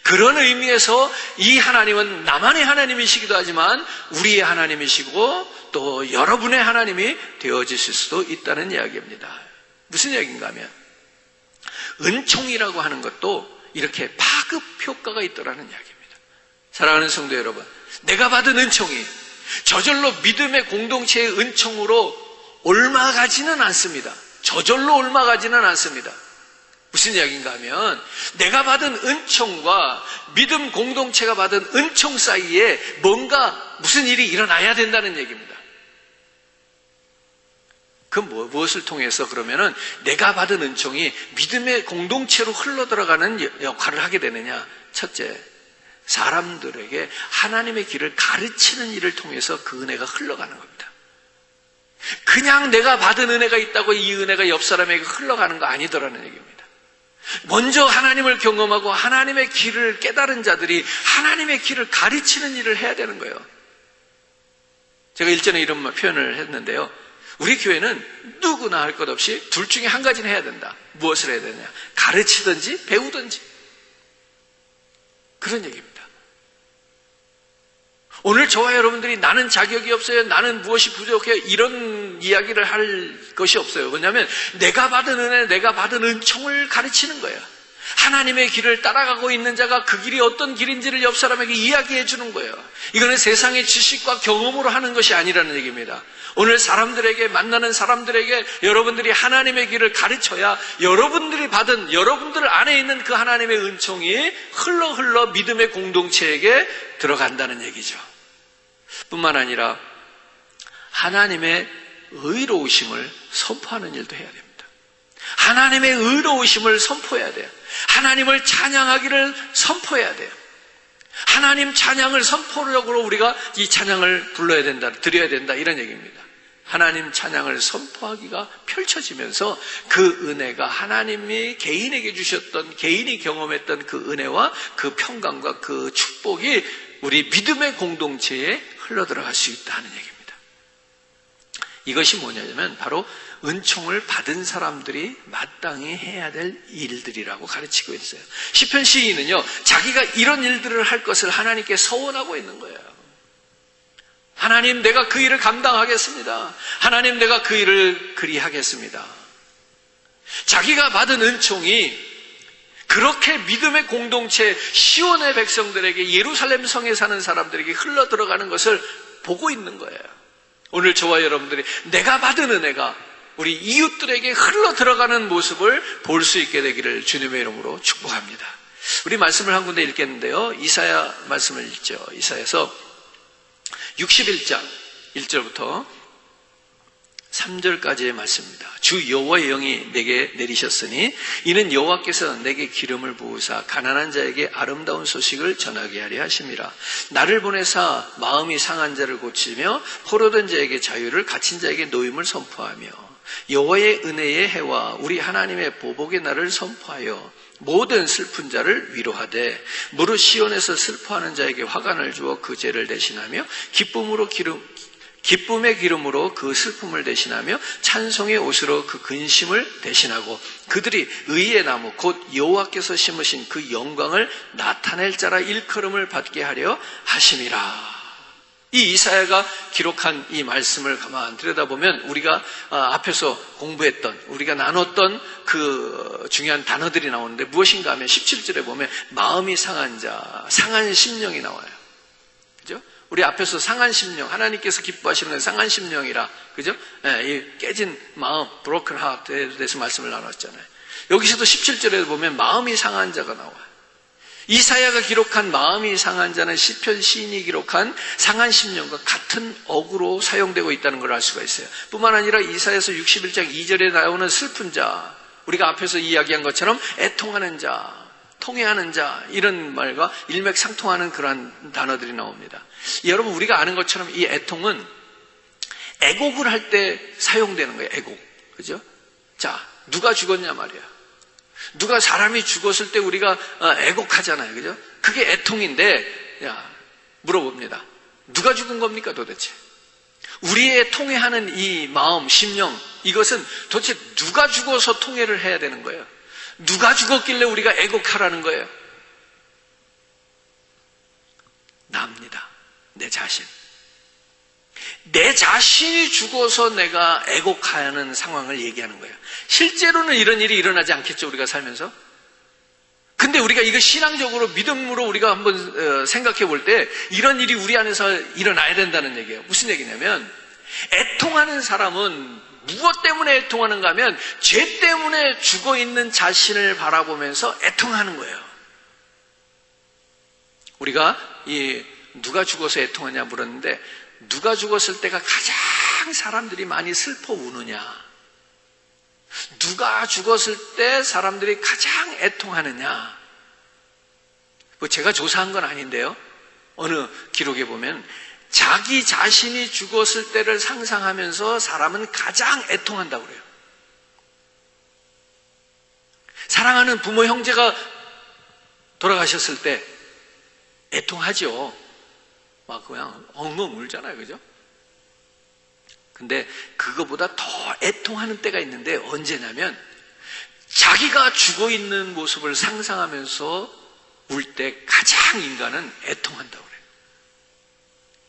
그런 의미에서 이 하나님은 나만의 하나님이시기도 하지만 우리의 하나님이시고 또 여러분의 하나님이 되어지실 수도 있다는 이야기입니다. 무슨 이야기인가 하면 은총이라고 하는 것도 이렇게 파급 효과가 있더라는 이야기입니다. 사랑하는 성도 여러분, 내가 받은 은총이 저절로 믿음의 공동체의 은총으로 옮아가지는 않습니다. 저절로 옮아가지는 않습니다. 무슨 이야기인가 하면 내가 받은 은총과 믿음 공동체가 받은 은총 사이에 뭔가 무슨 일이 일어나야 된다는 얘기입니다. 그 무엇을 통해서 그러면은 내가 받은 은총이 믿음의 공동체로 흘러들어가는 역할을 하게 되느냐? 첫째, 사람들에게 하나님의 길을 가르치는 일을 통해서 그 은혜가 흘러가는 겁니다. 그냥 내가 받은 은혜가 있다고 이 은혜가 옆 사람에게 흘러가는 거 아니더라는 얘기입니다. 먼저 하나님을 경험하고 하나님의 길을 깨달은 자들이 하나님의 길을 가르치는 일을 해야 되는 거예요. 제가 일전에 이런 표현을 했는데요. 우리 교회는 누구나 할 것 없이 둘 중에 한 가지는 해야 된다. 무엇을 해야 되냐? 가르치든지 배우든지. 그런 얘기입니다. 오늘 저와 여러분들이 나는 자격이 없어요, 나는 무엇이 부족해요, 이런 이야기를 할 것이 없어요. 왜냐하면 내가 받은 은혜, 내가 받은 은총을 가르치는 거예요. 하나님의 길을 따라가고 있는 자가 그 길이 어떤 길인지를 옆 사람에게 이야기해 주는 거예요. 이거는 세상의 지식과 경험으로 하는 것이 아니라는 얘기입니다. 오늘 사람들에게, 만나는 사람들에게 여러분들이 하나님의 길을 가르쳐야 여러분들이 받은, 여러분들 안에 있는 그 하나님의 은총이 흘러 믿음의 공동체에게 들어간다는 얘기죠. 뿐만 아니라 하나님의 의로우심을 선포하는 일도 해야 됩니다. 하나님의 의로우심을 선포해야 돼요. 하나님을 찬양하기를 선포해야 돼요. 하나님 찬양을 선포적으로 우리가 이 찬양을 불러야 된다, 드려야 된다, 이런 얘기입니다. 하나님 찬양을 선포하기가 펼쳐지면서 그 은혜가 하나님이 개인에게 주셨던, 개인이 경험했던 그 은혜와 그 평강과 그 축복이 우리 믿음의 공동체에 흘러들어갈 수 있다는 얘기입니다. 이것이 뭐냐면 바로 은총을 받은 사람들이 마땅히 해야 될 일들이라고 가르치고 있어요. 시편 시인은요, 자기가 이런 일들을 할 것을 하나님께 서원하고 있는 거예요. 하나님, 내가 그 일을 감당하겠습니다. 하나님, 내가 그 일을 그리하겠습니다. 자기가 받은 은총이 그렇게 믿음의 공동체 시온의 백성들에게, 예루살렘 성에 사는 사람들에게 흘러 들어가는 것을 보고 있는 거예요. 오늘 저와 여러분들이 내가 받은 은혜가 우리 이웃들에게 흘러 들어가는 모습을 볼 수 있게 되기를 주님의 이름으로 축복합니다. 우리 말씀을 한 군데 읽겠는데요. 이사야 말씀을 읽죠. 이사야서 61장 1절부터 3절까지의 말씀입니다. 주 여호와의 영이 내게 내리셨으니 이는 여호와께서 내게 기름을 부으사 가난한 자에게 아름다운 소식을 전하게 하려 하심이라. 나를 보내사 마음이 상한 자를 고치며 포로된 자에게 자유를, 갇힌 자에게 노임을 선포하며 여호와의 은혜의 해와 우리 하나님의 보복의 날을 선포하여 모든 슬픈 자를 위로하되 무릇 시온에서 슬퍼하는 자에게 화관을 주어 그 죄를 대신하며 기쁨의 기름으로 그 슬픔을 대신하며 찬송의 옷으로 그 근심을 대신하고 그들이 의의 나무 곧 여호와께서 심으신 그 영광을 나타낼 자라 일컬음을 받게 하려 하심이라. 이 이사야가 기록한 이 말씀을 가만 들여다보면 우리가 앞에서 공부했던, 우리가 나눴던 그 중요한 단어들이 나오는데 무엇인가 하면 17절에 보면 마음이 상한 자, 상한 심령이 나와요. 그죠? 우리 앞에서 상한 심령, 하나님께서 기뻐하시는 건 상한 심령이라, 그죠? 이 깨진 마음, broken heart에 대해서 말씀을 나눴잖아요. 여기서도 17절에 보면 마음이 상한 자가 나와요. 이사야가 기록한 마음이 상한 자는 시편 시인이 기록한 상한 심령과 같은 어구로 사용되고 있다는 걸 알 수가 있어요. 뿐만 아니라 이사야서 61장 2절에 나오는 슬픈 자, 우리가 앞에서 이야기한 것처럼 애통하는 자, 통회하는 자, 이런 말과 일맥상통하는 그러한 단어들이 나옵니다. 여러분, 우리가 아는 것처럼 이 애통은 애곡을 할 때 사용되는 거예요. 애곡. 그죠? 자, 누가 죽었냐 말이야. 누가 사람이 죽었을 때 우리가 애곡하잖아요. 그죠? 그게 애통인데, 물어봅니다. 누가 죽은 겁니까 도대체? 우리의 통회하는 이 마음, 심령, 이것은 도대체 누가 죽어서 통회를 해야 되는 거예요? 누가 죽었길래 우리가 애곡하라는 거예요? 나입니다. 내 자신. 내 자신이 죽어서 내가 애곡하는 상황을 얘기하는 거예요. 실제로는 이런 일이 일어나지 않겠죠, 우리가 살면서? 근데 우리가 이거 신앙적으로, 믿음으로 우리가 한번 생각해 볼 때 이런 일이 우리 안에서 일어나야 된다는 얘기예요. 무슨 얘기냐면, 애통하는 사람은 무엇 때문에 애통하는가 하면 죄 때문에 죽어 있는 자신을 바라보면서 애통하는 거예요. 우리가 누가 죽어서 애통하냐 물었는데, 누가 죽었을 때가 가장 사람들이 많이 슬퍼 우느냐? 누가 죽었을 때 사람들이 가장 애통하느냐? 뭐 제가 조사한 건 아닌데요. 어느 기록에 보면 자기 자신이 죽었을 때를 상상하면서 사람은 가장 애통한다고 그래요. 사랑하는 부모, 형제가 돌아가셨을 때 애통하죠. 막 그냥 엉엉 울잖아요. 그죠? 근데 그거보다 더 애통하는 때가 있는데 언제냐면 자기가 죽어 있는 모습을 상상하면서 울 때 가장 인간은 애통한다고 그래요.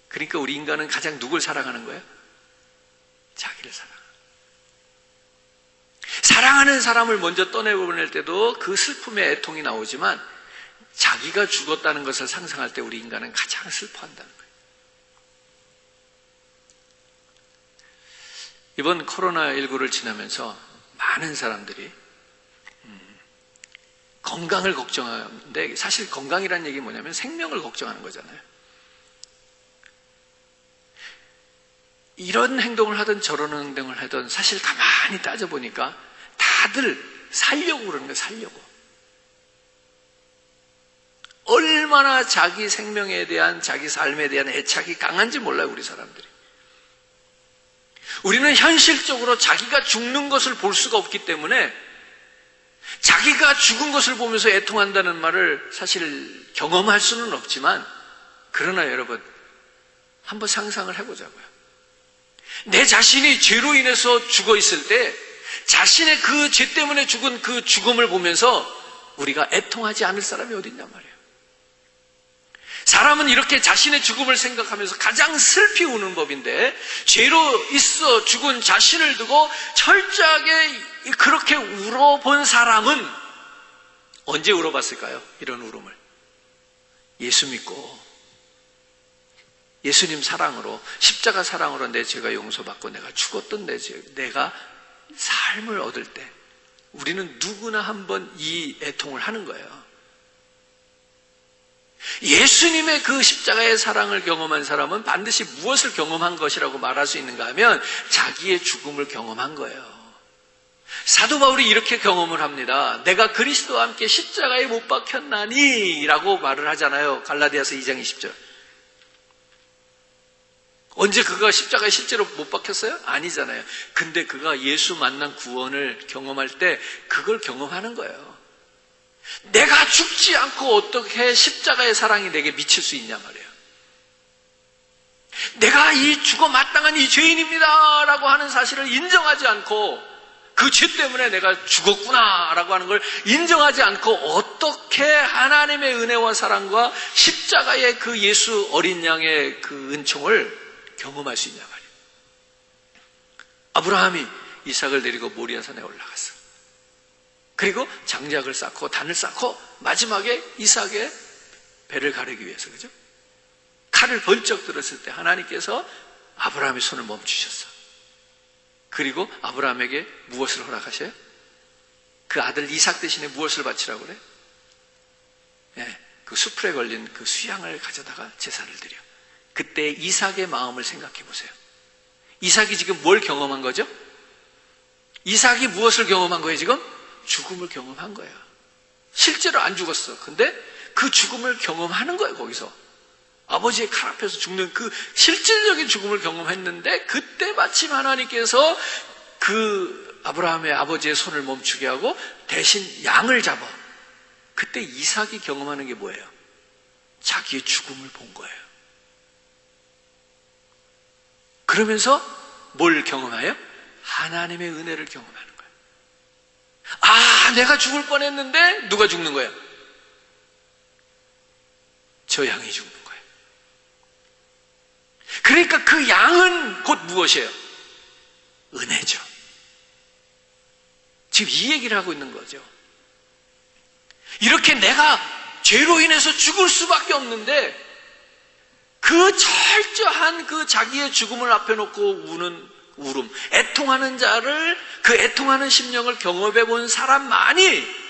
그러니까 우리 인간은 가장 누굴 사랑하는 거예요? 자기를 사랑하는 사랑하는 사람을 먼저 떠내보낼 때도 그 슬픔의 애통이 나오지만 자기가 죽었다는 것을 상상할 때 우리 인간은 가장 슬퍼한다는 거예요. 이번 코로나19를 지나면서 많은 사람들이 건강을 걱정하는데, 사실 건강이라는 얘기 뭐냐면 생명을 걱정하는 거잖아요. 이런 행동을 하든 저런 행동을 하든 사실 가만히 따져보니까 다들 살려고 그러는 거예요. 살려고. 얼마나 자기 생명에 대한, 자기 삶에 대한 애착이 강한지 몰라요, 우리 사람들이. 우리는 현실적으로 자기가 죽는 것을 볼 수가 없기 때문에 자기가 죽은 것을 보면서 애통한다는 말을 사실 경험할 수는 없지만, 그러나 여러분, 한번 상상을 해보자고요. 내 자신이 죄로 인해서 죽어 있을 때 자신의 그 죄 때문에 죽은 그 죽음을 보면서 우리가 애통하지 않을 사람이 어디 있냔 말이에요. 사람은 이렇게 자신의 죽음을 생각하면서 가장 슬피 우는 법인데, 죄로 있어 죽은 자신을 두고 철저하게 그렇게 울어본 사람은 언제 울어봤을까요? 이런 울음을. 예수 믿고 예수님 사랑으로, 십자가 사랑으로 내 죄가 용서받고 내가 죽었던 내가 삶을 얻을 때 우리는 누구나 한번 이 애통을 하는 거예요. 예수님의 그 십자가의 사랑을 경험한 사람은 반드시 무엇을 경험한 것이라고 말할 수 있는가 하면 자기의 죽음을 경험한 거예요. 사도 바울이 이렇게 경험을 합니다. 내가 그리스도와 함께 십자가에 못 박혔나니 라고 말을 하잖아요. 갈라디아서 2장 20절. 언제 그가 십자가에 실제로 못 박혔어요? 아니잖아요. 근데 그가 예수 만난 구원을 경험할 때 그걸 경험하는 거예요. 내가 죽지 않고 어떻게 십자가의 사랑이 내게 미칠 수 있냐 말이에요. 내가 이 죽어 마땅한 이 죄인입니다 라고 하는 사실을 인정하지 않고, 그 죄 때문에 내가 죽었구나 라고 하는 걸 인정하지 않고 어떻게 하나님의 은혜와 사랑과 십자가의 그 예수 어린 양의 그 은총을 경험할 수 있냐 말이에요. 아브라함이 이삭을 데리고 모리아산에 올라갔어. 그리고 장작을 쌓고 단을 쌓고 마지막에 이삭의 배를 가르기 위해서, 그죠? 칼을 번쩍 들었을 때 하나님께서 아브라함의 손을 멈추셨어. 그리고 아브라함에게 무엇을 허락하셔요? 그 아들 이삭 대신에 무엇을 바치라고 그래? 그 수풀에 걸린 그 수양을 가져다가 제사를 드려. 그때 이삭의 마음을 생각해 보세요. 이삭이 지금 뭘 경험한 거죠? 이삭이 무엇을 경험한 거예요 지금? 죽음을 경험한 거예요. 실제로 안 죽었어. 근데 그 죽음을 경험하는 거예요. 거기서 아버지의 칼 앞에서 죽는 그 실질적인 죽음을 경험했는데, 그때 마침 하나님께서 그 아브라함의 아버지의 손을 멈추게 하고 대신 양을 잡아. 그때 이삭이 경험하는 게 뭐예요? 자기의 죽음을 본 거예요. 그러면서 뭘 경험해요? 하나님의 은혜를 경험하는 거예요. 아, 내가 죽을 뻔했는데 누가 죽는 거예요? 저 양이 죽는 거예요. 그러니까 그 양은 곧 무엇이에요? 은혜죠. 지금 이 얘기를 하고 있는 거죠. 이렇게 내가 죄로 인해서 죽을 수밖에 없는데 그 철저한 그 자기의 죽음을 앞에 놓고 우는 울음, 애통하는 자를, 그 애통하는 심령을 경험해 본 사람만이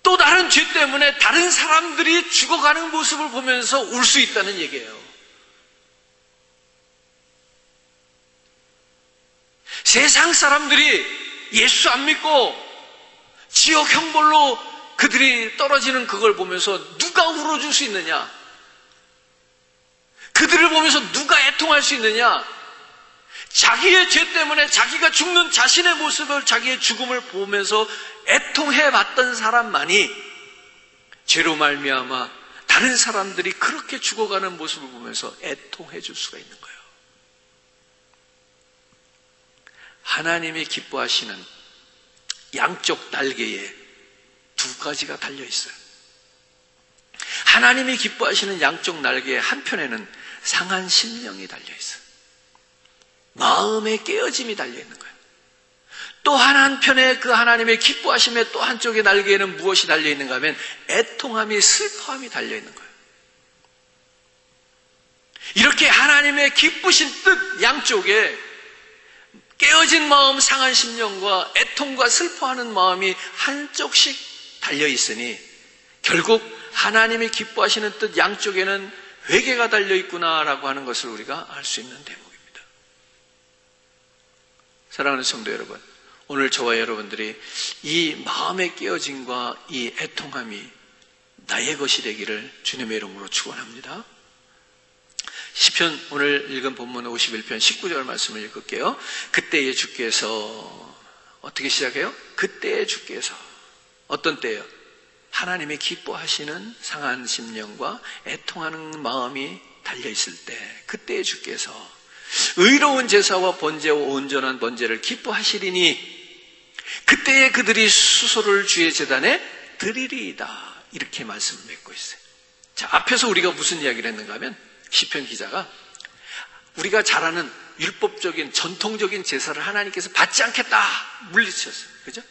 또 다른 죄 때문에 다른 사람들이 죽어가는 모습을 보면서 울 수 있다는 얘기예요. 세상 사람들이 예수 안 믿고 지옥 형벌로 그들이 떨어지는 그걸 보면서 누가 울어줄 수 있느냐? 그들을 보면서 누가 애통할 수 있느냐? 자기의 죄 때문에 자기가 죽는 자신의 모습을, 자기의 죽음을 보면서 애통해봤던 사람만이 죄로 말미암아 다른 사람들이 그렇게 죽어가는 모습을 보면서 애통해 줄 수가 있는 거예요. 하나님이 기뻐하시는 양쪽 날개에 두 가지가 달려 있어요. 하나님이 기뻐하시는 양쪽 날개의 한편에는 상한 심령이 달려 있어요. 마음의 깨어짐이 달려 있는 거예요. 또 한편에 그 하나님의 기뻐하심의 또 한쪽의 날개에는 무엇이 달려있는가 하면 애통함이, 슬퍼함이 달려있는 거예요. 이렇게 하나님의 기쁘신 뜻 양쪽에 깨어진 마음, 상한 심령과 애통과 슬퍼하는 마음이 한쪽씩 달려있으니 결국 하나님이 기뻐하시는 뜻 양쪽에는 회개가 달려있구나라고 하는 것을 우리가 알 수 있는 대목입니다. 사랑하는 성도 여러분, 오늘 저와 여러분들이 이 마음의 깨어짐과 이 애통함이 나의 것이 되기를 주님의 이름으로 축원합니다. 시편 오늘 읽은 본문 51편 19절 말씀을 읽을게요. 그때에 주께서 어떻게 시작해요? 그때에 주께서 어떤 때예요? 하나님의 기뻐하시는 상한 심령과 애통하는 마음이 달려있을 때 그때에 주께서 의로운 제사와 번제와 온전한 번제를 기뻐하시리니 그때에 그들이 수소를 주의 제단에 드리리이다. 이렇게 말씀을 맺고 있어요. 자, 앞에서 우리가 무슨 이야기를 했는가 하면 시편 기자가 우리가 잘 아는 율법적인 전통적인 제사를 하나님께서 받지 않겠다 물리쳤어요. 그죠?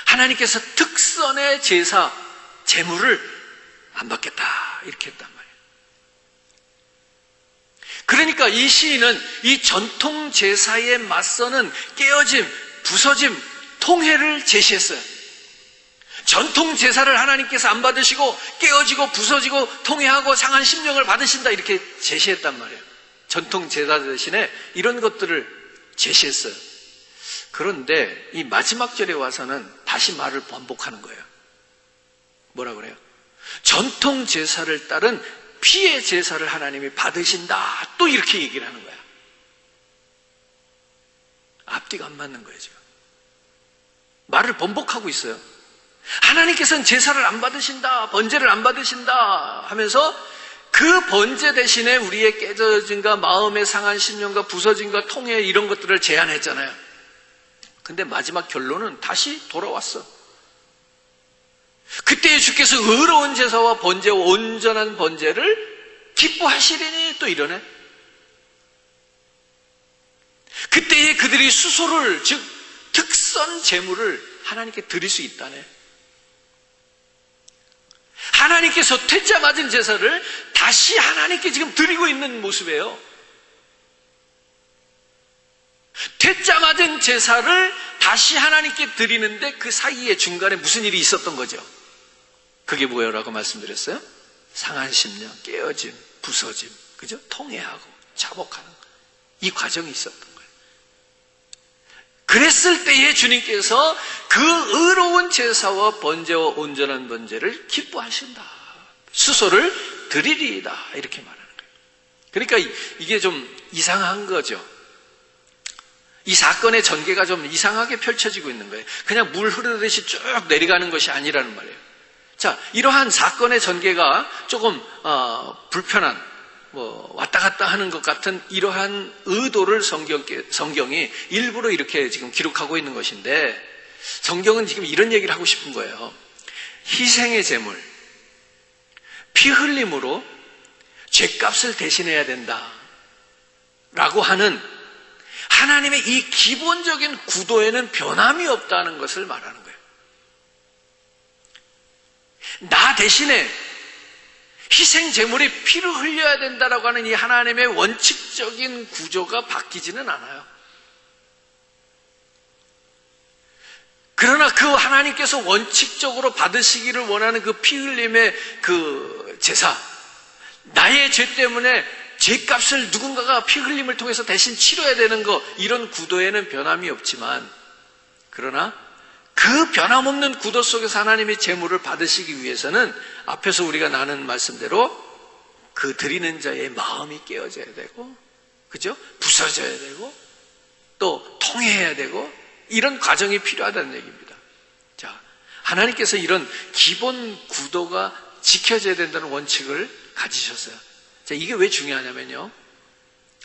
하나님께서 특선의 제사, 제물을 안 받겠다 이렇게 했단 말이에요. 그러니까 이 시인은 이 전통 제사에 맞서는 깨어짐, 부서짐, 통해를 제시했어요. 전통 제사를 하나님께서 안 받으시고 깨어지고 부서지고 통해하고 상한 심령을 받으신다 이렇게 제시했단 말이에요. 전통 제사 대신에 이런 것들을 제시했어요. 그런데 이 마지막 절에 와서는 다시 말을 번복하는 거예요. 뭐라 그래요? 전통 제사를 따른 피의 제사를 하나님이 받으신다. 또 이렇게 얘기를 하는 거야. 앞뒤가 안 맞는 거예요, 지금. 말을 번복하고 있어요. 하나님께서는 제사를 안 받으신다, 번제를 안 받으신다 하면서 그 번제 대신에 우리의 깨져짐과 마음의 상한 심령과 부서짐과 통해 이런 것들을 제안했잖아요. 근데 마지막 결론은 다시 돌아왔어. 그때 주께서 의로운 제사와 번제와 온전한 번제를 기뻐하시리니 또 이러네. 그때에 그들이 수소를, 즉 특선 제물을 하나님께 드릴 수 있다네. 하나님께서 퇴짜 맞은 제사를 다시 하나님께 지금 드리고 있는 모습이에요. 퇴짜 맞은 제사를 다시 하나님께 드리는데 그 사이에 중간에 무슨 일이 있었던 거죠? 그게 뭐예요라고 말씀드렸어요? 상한 심령, 깨어짐, 부서짐, 그죠? 통해하고 자복하는 이 과정이 있었던 거예요. 그랬을 때에 주님께서 그 의로운 제사와 번제와 온전한 번제를 기뻐하신다. 수소를 드리리이다. 이렇게 말하는 거예요. 그러니까 이게 좀 이상한 거죠. 이 사건의 전개가 좀 이상하게 펼쳐지고 있는 거예요. 그냥 물 흐르듯이 쭉 내려가는 것이 아니라는 말이에요. 자, 이러한 사건의 전개가 조금 불편한 왔다 갔다 하는 것 같은 이러한 의도를 성경이 일부러 이렇게 지금 기록하고 있는 것인데 성경은 지금 이런 얘기를 하고 싶은 거예요. 희생의 제물, 피 흘림으로 죄값을 대신해야 된다 라고 하는 하나님의 이 기본적인 구도에는 변함이 없다는 것을 말하는 거예요. 나 대신에 희생 제물이 피를 흘려야 된다라고 하는 이 하나님의 원칙적인 구조가 바뀌지는 않아요. 그러나 그 하나님께서 원칙적으로 받으시기를 원하는 그 피 흘림의 그 제사, 나의 죄 때문에 죄값을 누군가가 피 흘림을 통해서 대신 치러야 되는 것, 이런 구도에는 변함이 없지만, 그러나 그 변함없는 구도 속에서 하나님의 제물을 받으시기 위해서는 앞에서 우리가 나눈 말씀대로 그 드리는 자의 마음이 깨어져야 되고, 그죠? 부서져야 되고, 또 통해야 되고, 이런 과정이 필요하다는 얘기입니다. 자, 하나님께서 이런 기본 구도가 지켜져야 된다는 원칙을 가지셨어요. 자, 이게 왜 중요하냐면요.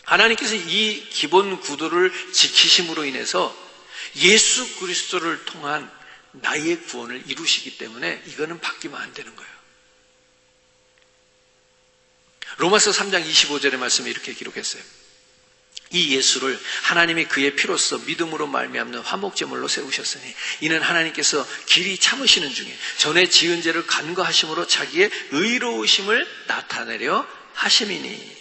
하나님께서 이 기본 구도를 지키심으로 인해서 예수 그리스도를 통한 나의 구원을 이루시기 때문에 이거는 바뀌면 안 되는 거예요. 로마서 3장 25절의 말씀에 이렇게 기록했어요. 이 예수를 하나님이 그의 피로써 믿음으로 말미암는 화목제물로 세우셨으니 이는 하나님께서 길이 참으시는 중에 전에 지은 죄를 간과하심으로 자기의 의로우심을 나타내려 하심이니.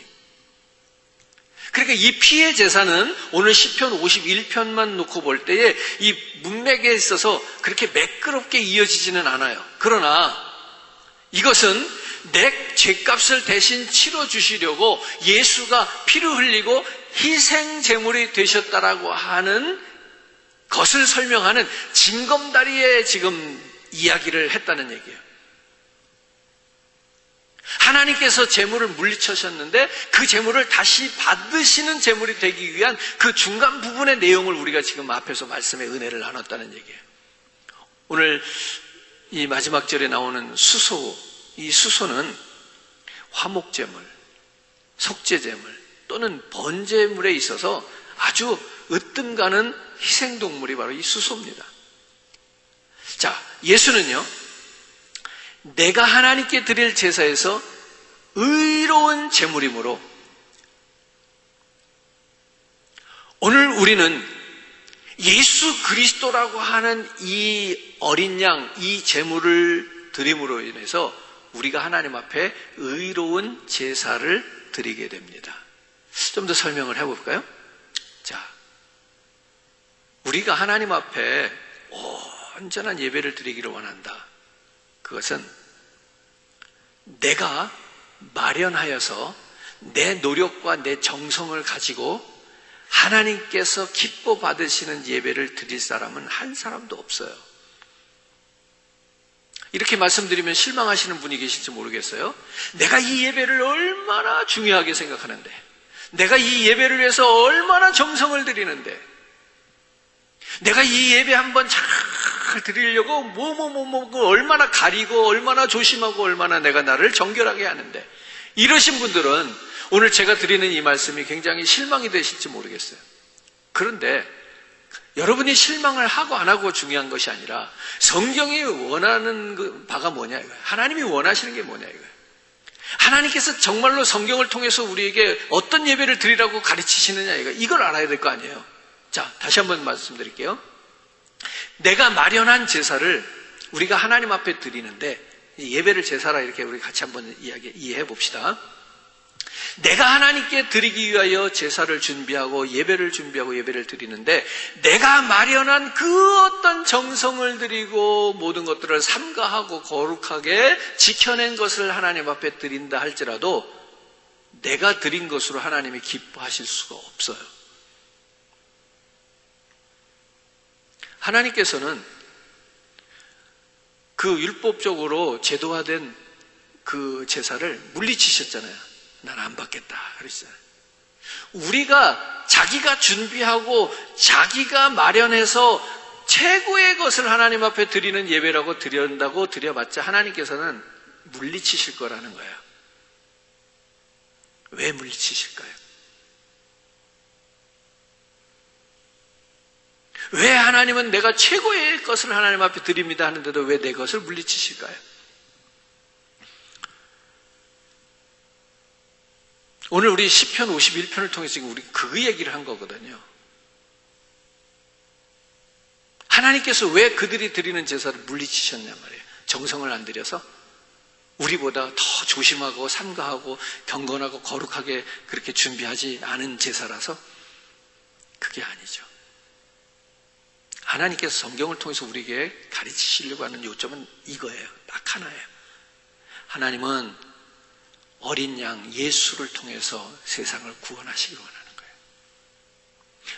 그러니까 이 피의 제사는 오늘 시편 51편만 놓고 볼 때에 이 문맥에 있어서 그렇게 매끄럽게 이어지지는 않아요. 그러나 이것은 내 죄값을 대신 치러주시려고 예수가 피를 흘리고 희생제물이 되셨다라고 하는 것을 설명하는 징검다리의 지금 이야기를 했다는 얘기예요. 하나님께서 제물을 물리치셨는데 그 제물을 다시 받으시는 제물이 되기 위한 그 중간 부분의 내용을 우리가 지금 앞에서 말씀의 은혜를 나눴다는 얘기예요. 오늘 이 마지막 절에 나오는 수소, 이 수소는 화목제물, 속죄제물 또는 번제물에 있어서 아주 으뜸가는 희생동물이 바로 이 수소입니다. 자, 예수는요, 내가 하나님께 드릴 제사에서 의로운 제물이므로 오늘 우리는 예수 그리스도라고 하는 이 어린 양, 이 제물을 드림으로 인해서 우리가 하나님 앞에 의로운 제사를 드리게 됩니다. 좀 더 설명을 해볼까요? 자, 우리가 하나님 앞에 온전한 예배를 드리기를 원한다. 그것은 내가 마련하여서 내 노력과 내 정성을 가지고 하나님께서 기뻐 받으시는 예배를 드릴 사람은 한 사람도 없어요. 이렇게 말씀드리면 실망하시는 분이 계실지 모르겠어요. 내가 이 예배를 얼마나 중요하게 생각하는데, 내가 이 예배를 위해서 얼마나 정성을 들이는데, 내가 이 예배 한번 잘 드리려고 얼마나 가리고 얼마나 조심하고 얼마나 내가 나를 정결하게 하는데, 이러신 분들은 오늘 제가 드리는 이 말씀이 굉장히 실망이 되실지 모르겠어요. 그런데 여러분이 실망을 하고 안 하고 중요한 것이 아니라 성경이 원하는 바가 뭐냐 이거예요. 하나님이 원하시는 게 뭐냐 이거예요. 하나님께서 정말로 성경을 통해서 우리에게 어떤 예배를 드리라고 가르치시느냐 이걸 알아야 될 거 아니에요. 자, 다시 한번 말씀드릴게요. 내가 마련한 제사를 우리가 하나님 앞에 드리는데, 예배를 제사라 이렇게 우리 같이 한번 이해해 봅시다. 내가 하나님께 드리기 위하여 제사를 준비하고 예배를 드리는데, 내가 마련한 그 어떤 정성을 드리고 모든 것들을 삼가하고 거룩하게 지켜낸 것을 하나님 앞에 드린다 할지라도 내가 드린 것으로 하나님이 기뻐하실 수가 없어요. 하나님께서는 그 율법적으로 제도화된 그 제사를 물리치셨잖아요. 난 안 받겠다 그러시잖아요. 우리가 자기가 준비하고 자기가 마련해서 최고의 것을 하나님 앞에 드리는 예배라고 드린다고 드려봤자 하나님께서는 물리치실 거라는 거예요. 왜 물리치실까요? 왜 하나님은 내가 최고의 것을 하나님 앞에 드립니다 하는데도 왜 내 것을 물리치실까요? 오늘 우리 시편 51편을 통해서 지금 우리 그 얘기를 한 거거든요. 하나님께서 왜 그들이 드리는 제사를 물리치셨냐 말이에요. 정성을 안 들여서 우리보다 더 조심하고 삼가하고 경건하고 거룩하게 그렇게 준비하지 않은 제사라서? 그게 아니죠. 하나님께서 성경을 통해서 우리에게 가르치시려고 하는 요점은 이거예요. 딱 하나예요. 하나님은 어린 양 예수를 통해서 세상을 구원하시기 원하는 거예요.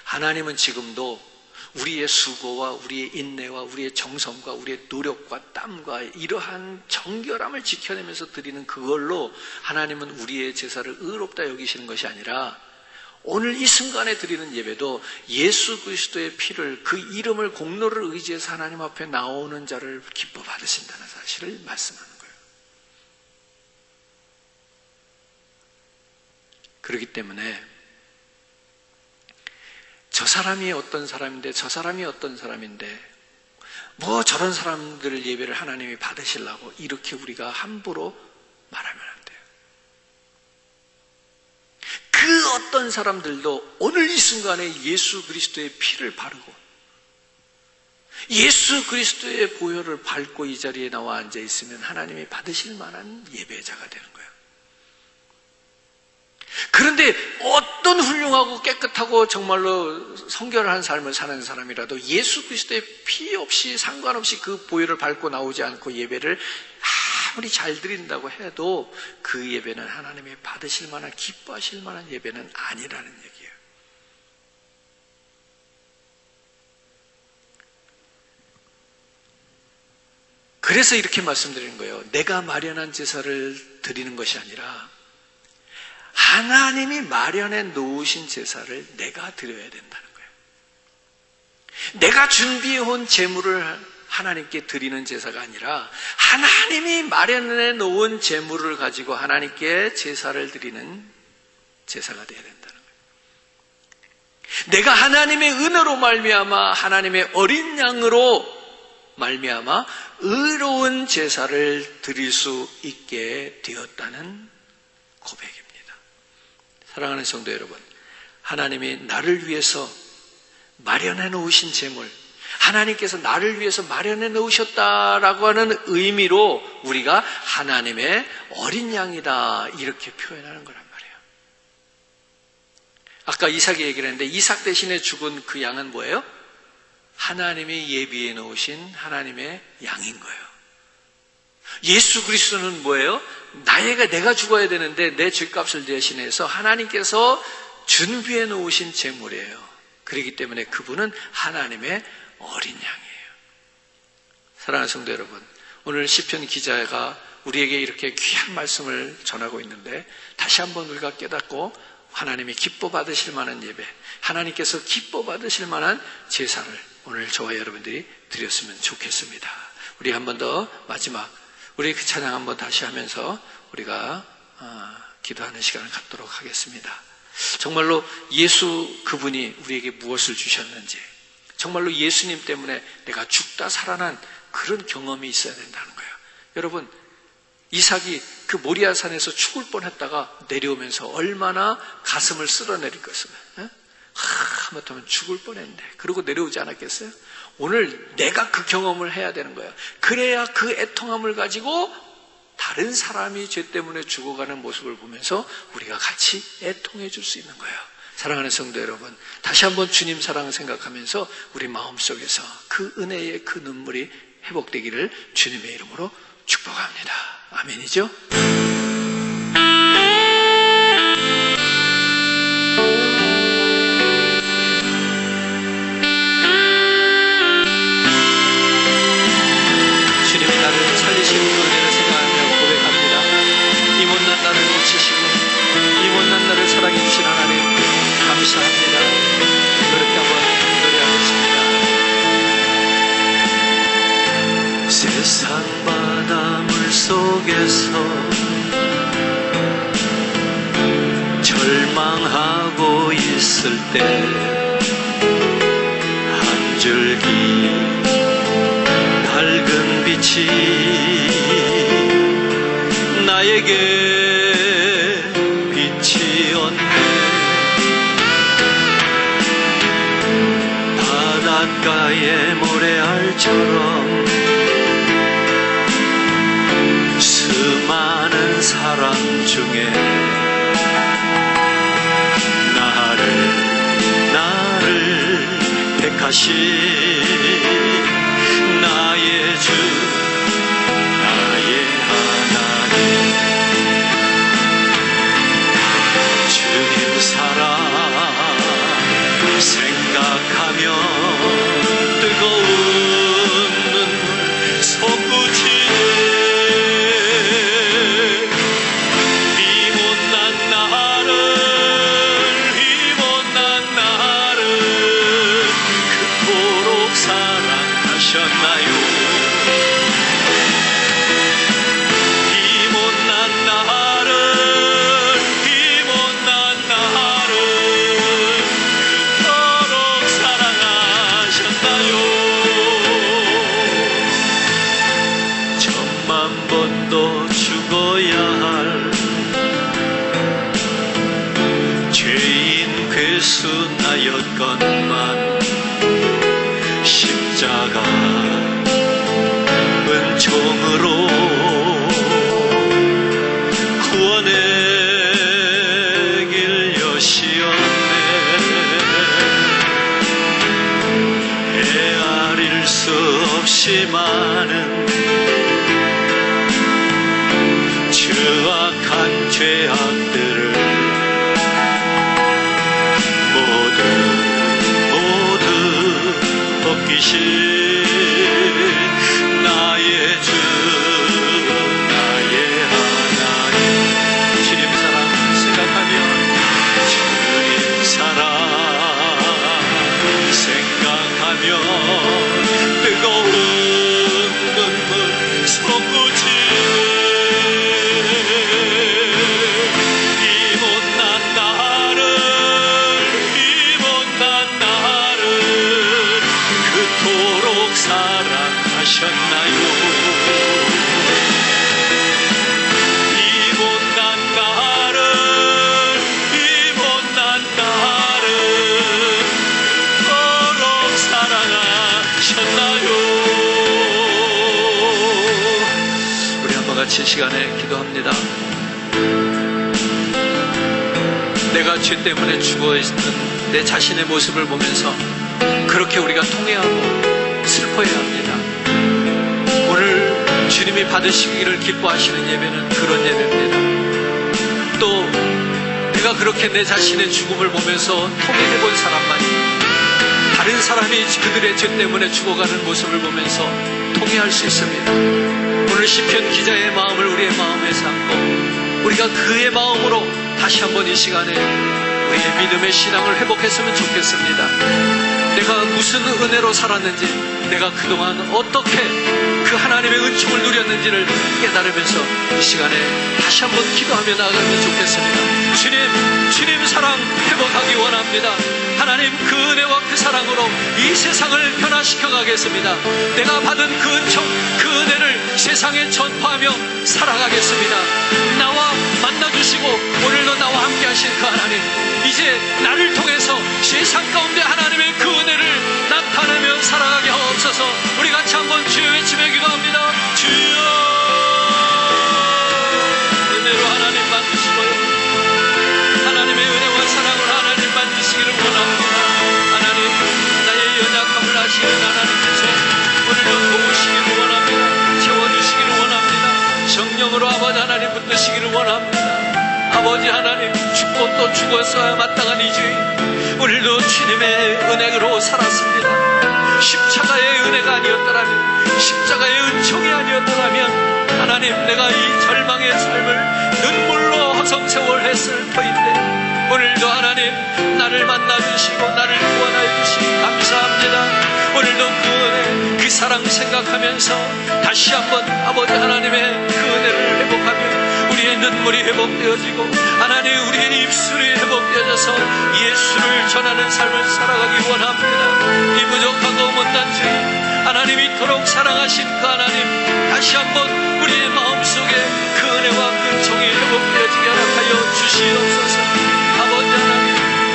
하나님은 지금도 우리의 수고와 우리의 인내와 우리의 정성과 우리의 노력과 땀과 이러한 정결함을 지켜내면서 드리는 그걸로 하나님은 우리의 제사를 의롭다 여기시는 것이 아니라 오늘 이 순간에 드리는 예배도 예수 그리스도의 피를, 그 이름을, 공로를 의지해서 하나님 앞에 나오는 자를 기뻐 받으신다는 사실을 말씀하는 거예요. 그렇기 때문에 저 사람이 어떤 사람인데 저 사람이 어떤 사람인데 뭐 저런 사람들 예배를 하나님이 받으시려고 이렇게 우리가 함부로 말하면 안 돼요. 그 어떤 사람들도 오늘 이 순간에 예수 그리스도의 피를 바르고 예수 그리스도의 보혈을 밟고 이 자리에 나와 앉아 있으면 하나님이 받으실 만한 예배자가 되는 거예요. 그런데 어떤 훌륭하고 깨끗하고 정말로 성결한 삶을 사는 사람이라도 예수 그리스도의 피 없이 상관없이 그 보혈을 밟고 나오지 않고 예배를 아무리 잘 드린다고 해도 그 예배는 하나님이 받으실 만한, 기뻐하실 만한 예배는 아니라는 얘기예요. 그래서 이렇게 말씀드리는 거예요. 내가 마련한 제사를 드리는 것이 아니라 하나님이 마련해 놓으신 제사를 내가 드려야 된다는 거예요. 내가 준비해온 제물을 하나님께 드리는 제사가 아니라 하나님이 마련해 놓은 제물을 가지고 하나님께 제사를 드리는 제사가 되어야 된다는 거예요. 내가 하나님의 은혜로 말미암아 하나님의 어린 양으로 말미암아 의로운 제사를 드릴 수 있게 되었다는 고백입니다. 사랑하는 성도 여러분, 하나님이 나를 위해서 마련해 놓으신 제물, 하나님께서 나를 위해서 마련해 놓으셨다라고 하는 의미로 우리가 하나님의 어린 양이다 이렇게 표현하는 거란 말이에요. 아까 이삭이 얘기를 했는데 이삭 대신에 죽은 그 양은 뭐예요? 하나님이 예비해 놓으신 하나님의 양인 거예요. 예수 그리스도는 뭐예요? 내가 죽어야 되는데 내 죄값을 대신해서 하나님께서 준비해 놓으신 제물이에요. 그렇기 때문에 그분은 하나님의 어린 양이에요. 사랑하는 성도 여러분, 오늘 시편 기자가 우리에게 이렇게 귀한 말씀을 전하고 있는데 다시 한번 우리가 깨닫고 하나님이 기뻐 받으실 만한 예배, 하나님께서 기뻐 받으실 만한 제사를 오늘 저와 여러분들이 드렸으면 좋겠습니다. 우리 한 번 더 마지막 우리 그 찬양 한번 다시 하면서 우리가 기도하는 시간을 갖도록 하겠습니다. 정말로 예수 그분이 우리에게 무엇을 주셨는지, 정말로 예수님 때문에 내가 죽다 살아난 그런 경험이 있어야 된다는 거예요. 여러분, 이삭이 그 모리아산에서 죽을 뻔했다가 내려오면서 얼마나 가슴을 쓸어내릴 것을, 하마터면 죽을 뻔했는데 그러고 내려오지 않았겠어요? 오늘 내가 그 경험을 해야 되는 거예요. 그래야 그 애통함을 가지고 다른 사람이 죄 때문에 죽어가는 모습을 보면서 우리가 같이 애통해 줄 수 있는 거예요. 사랑하는 성도 여러분, 다시 한번 주님 사랑을 생각하면서 우리 마음속에서 그 은혜의 그 눈물이 회복되기를 주님의 이름으로 축복합니다. 아멘이죠? 사랑해주신 하나님 감사합니다. 그렇게 한번 노래하겠습니다. 세상 바닷물 속에서 절망하고 있을 때 한 줄기 밝은 빛이 나에게 바닷가의 모래알처럼 수많은 사람 중에 나를 택하신 나의 주 나의 하나님 주님 사랑 생각하며 뜨거운 눈물 솟구치네. 이 못난 나를 그토록 사랑하셨나요? 죄악들을 모두 벗기신 나의 주 나의 하나님. 주님 사랑 생각하며 주님 사랑 생각하며 뜨거운 눈물 솟구치네. 이 못난 나를 그토록 사랑하셨나요? 이 못난 나를 그토록 사랑하셨나요? 우리 한번 같이 시간에 기도합니다. 내가 죄 때문에 죽어있는 내 자신의 모습을 보면서 그렇게 우리가 통회하고 슬퍼해야 합니다. 오늘 주님이 받으시기를 기뻐하시는 예배는 그런 예배입니다. 또 내가 그렇게 내 자신의 죽음을 보면서 통회해본 사람만이 다른 사람이 그들의 죄 때문에 죽어가는 모습을 보면서 통회할 수 있습니다. 오늘 시편 기자의 마음을 우리의 마음에 삼고 우리가 그의 마음으로 다시 한번 이 시간에 우리의 믿음의 신앙을 회복했으면 좋겠습니다. 내가 무슨 은혜로 살았는지, 내가 그동안 어떻게 그 하나님의 은총을 누렸는지를 깨달으면서 이 시간에 다시 한번 기도하며 나아가면 좋겠습니다. 주님 사랑 회복하기 원합니다. 하나님 그 은혜와 그 사랑으로 이 세상을 변화시켜 가겠습니다. 내가 받은 그 은총, 그 은혜를 세상에 전파하며 살아가겠습니다. 나와 만나주시고 오늘도 나와 함께 하신 그 하나님, 이제 나를 통해서 세상 가운데 하나님의 그 은혜를 나타내며 살아가게 하옵소서. 우리 같이 한번 주여 외치며 기도합니다. 주여, 은혜로 하나님 만드시고요, 하나님의 은혜와 사랑으로 하나님 만드시기를 원합니다. 하나님, 나의 연약함을 아시는 하나님께서 오늘도 도우시기를 원합니다. 채워주시기를 원합니다. 성령으로 아버지 하나님 붙드시기를 원합니다. 아버지 하나님, 죽고 또 죽어서야 마땅한 이 죄인, 오늘도 주님의 은혜로 살았습니다. 십자가의 은혜가 아니었더라면, 십자가의 은총이 아니었더라면 하나님, 내가 이 절망의 삶을 눈물로 허송세월했을 터인데 오늘도 하나님 나를 만나주시고 나를 구원하여 주시기 감사합니다. 오늘도 그 은혜, 그 사랑 생각하면서 다시 한번 아버지 하나님의 그 은혜를 회복하며 우리의 눈물이 회복되어지고 하나님 우리의 입술이 회복되어져서 예수를 전하는 삶을 살아가기 원합니다. 이 부족하고 못난 죄인 하나님, 이토록 사랑하신 그 하나님, 다시 한번 우리의 마음속에 그 은혜와 그 정이 회복되어지게 허락하여 주시옵소서. 아버지 하나님,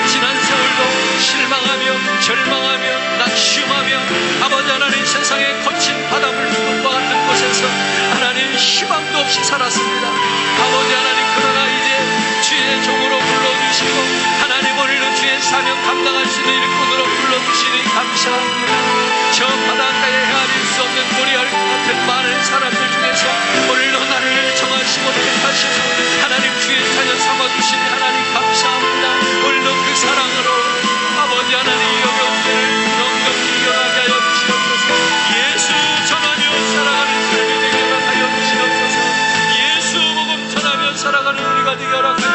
지난 세월도 실망하며 절망하며 낙심하며 아버지 하나님 세상의 거친 바닷물 과 같은 곳에서 하나님 희망도 없이 살았습니다. 아버지 하나님, 그러나 이제 주의 종으로 불러주시고 하나님 오늘도 주의 사명 감당할 수 있는 일꾼으로 불러주시니 감사합니다. 저 바닷가에 헤아릴 수 없는 고리알 같은 많은 사람들 중에서 오늘도 나를 정하시고 택하셔서 하나님 주의 자녀 삼아주시니 하나님 감사합니다. 오늘도 그 사랑으로 아버지 하나님 여경들을 넉넉히 일어나게 하여 주시옵소서. 예수 전하며 살아가는 삶이 되게 하여 주시옵소서. 예수 복음 전하며 살아가는 우리가 되게 하여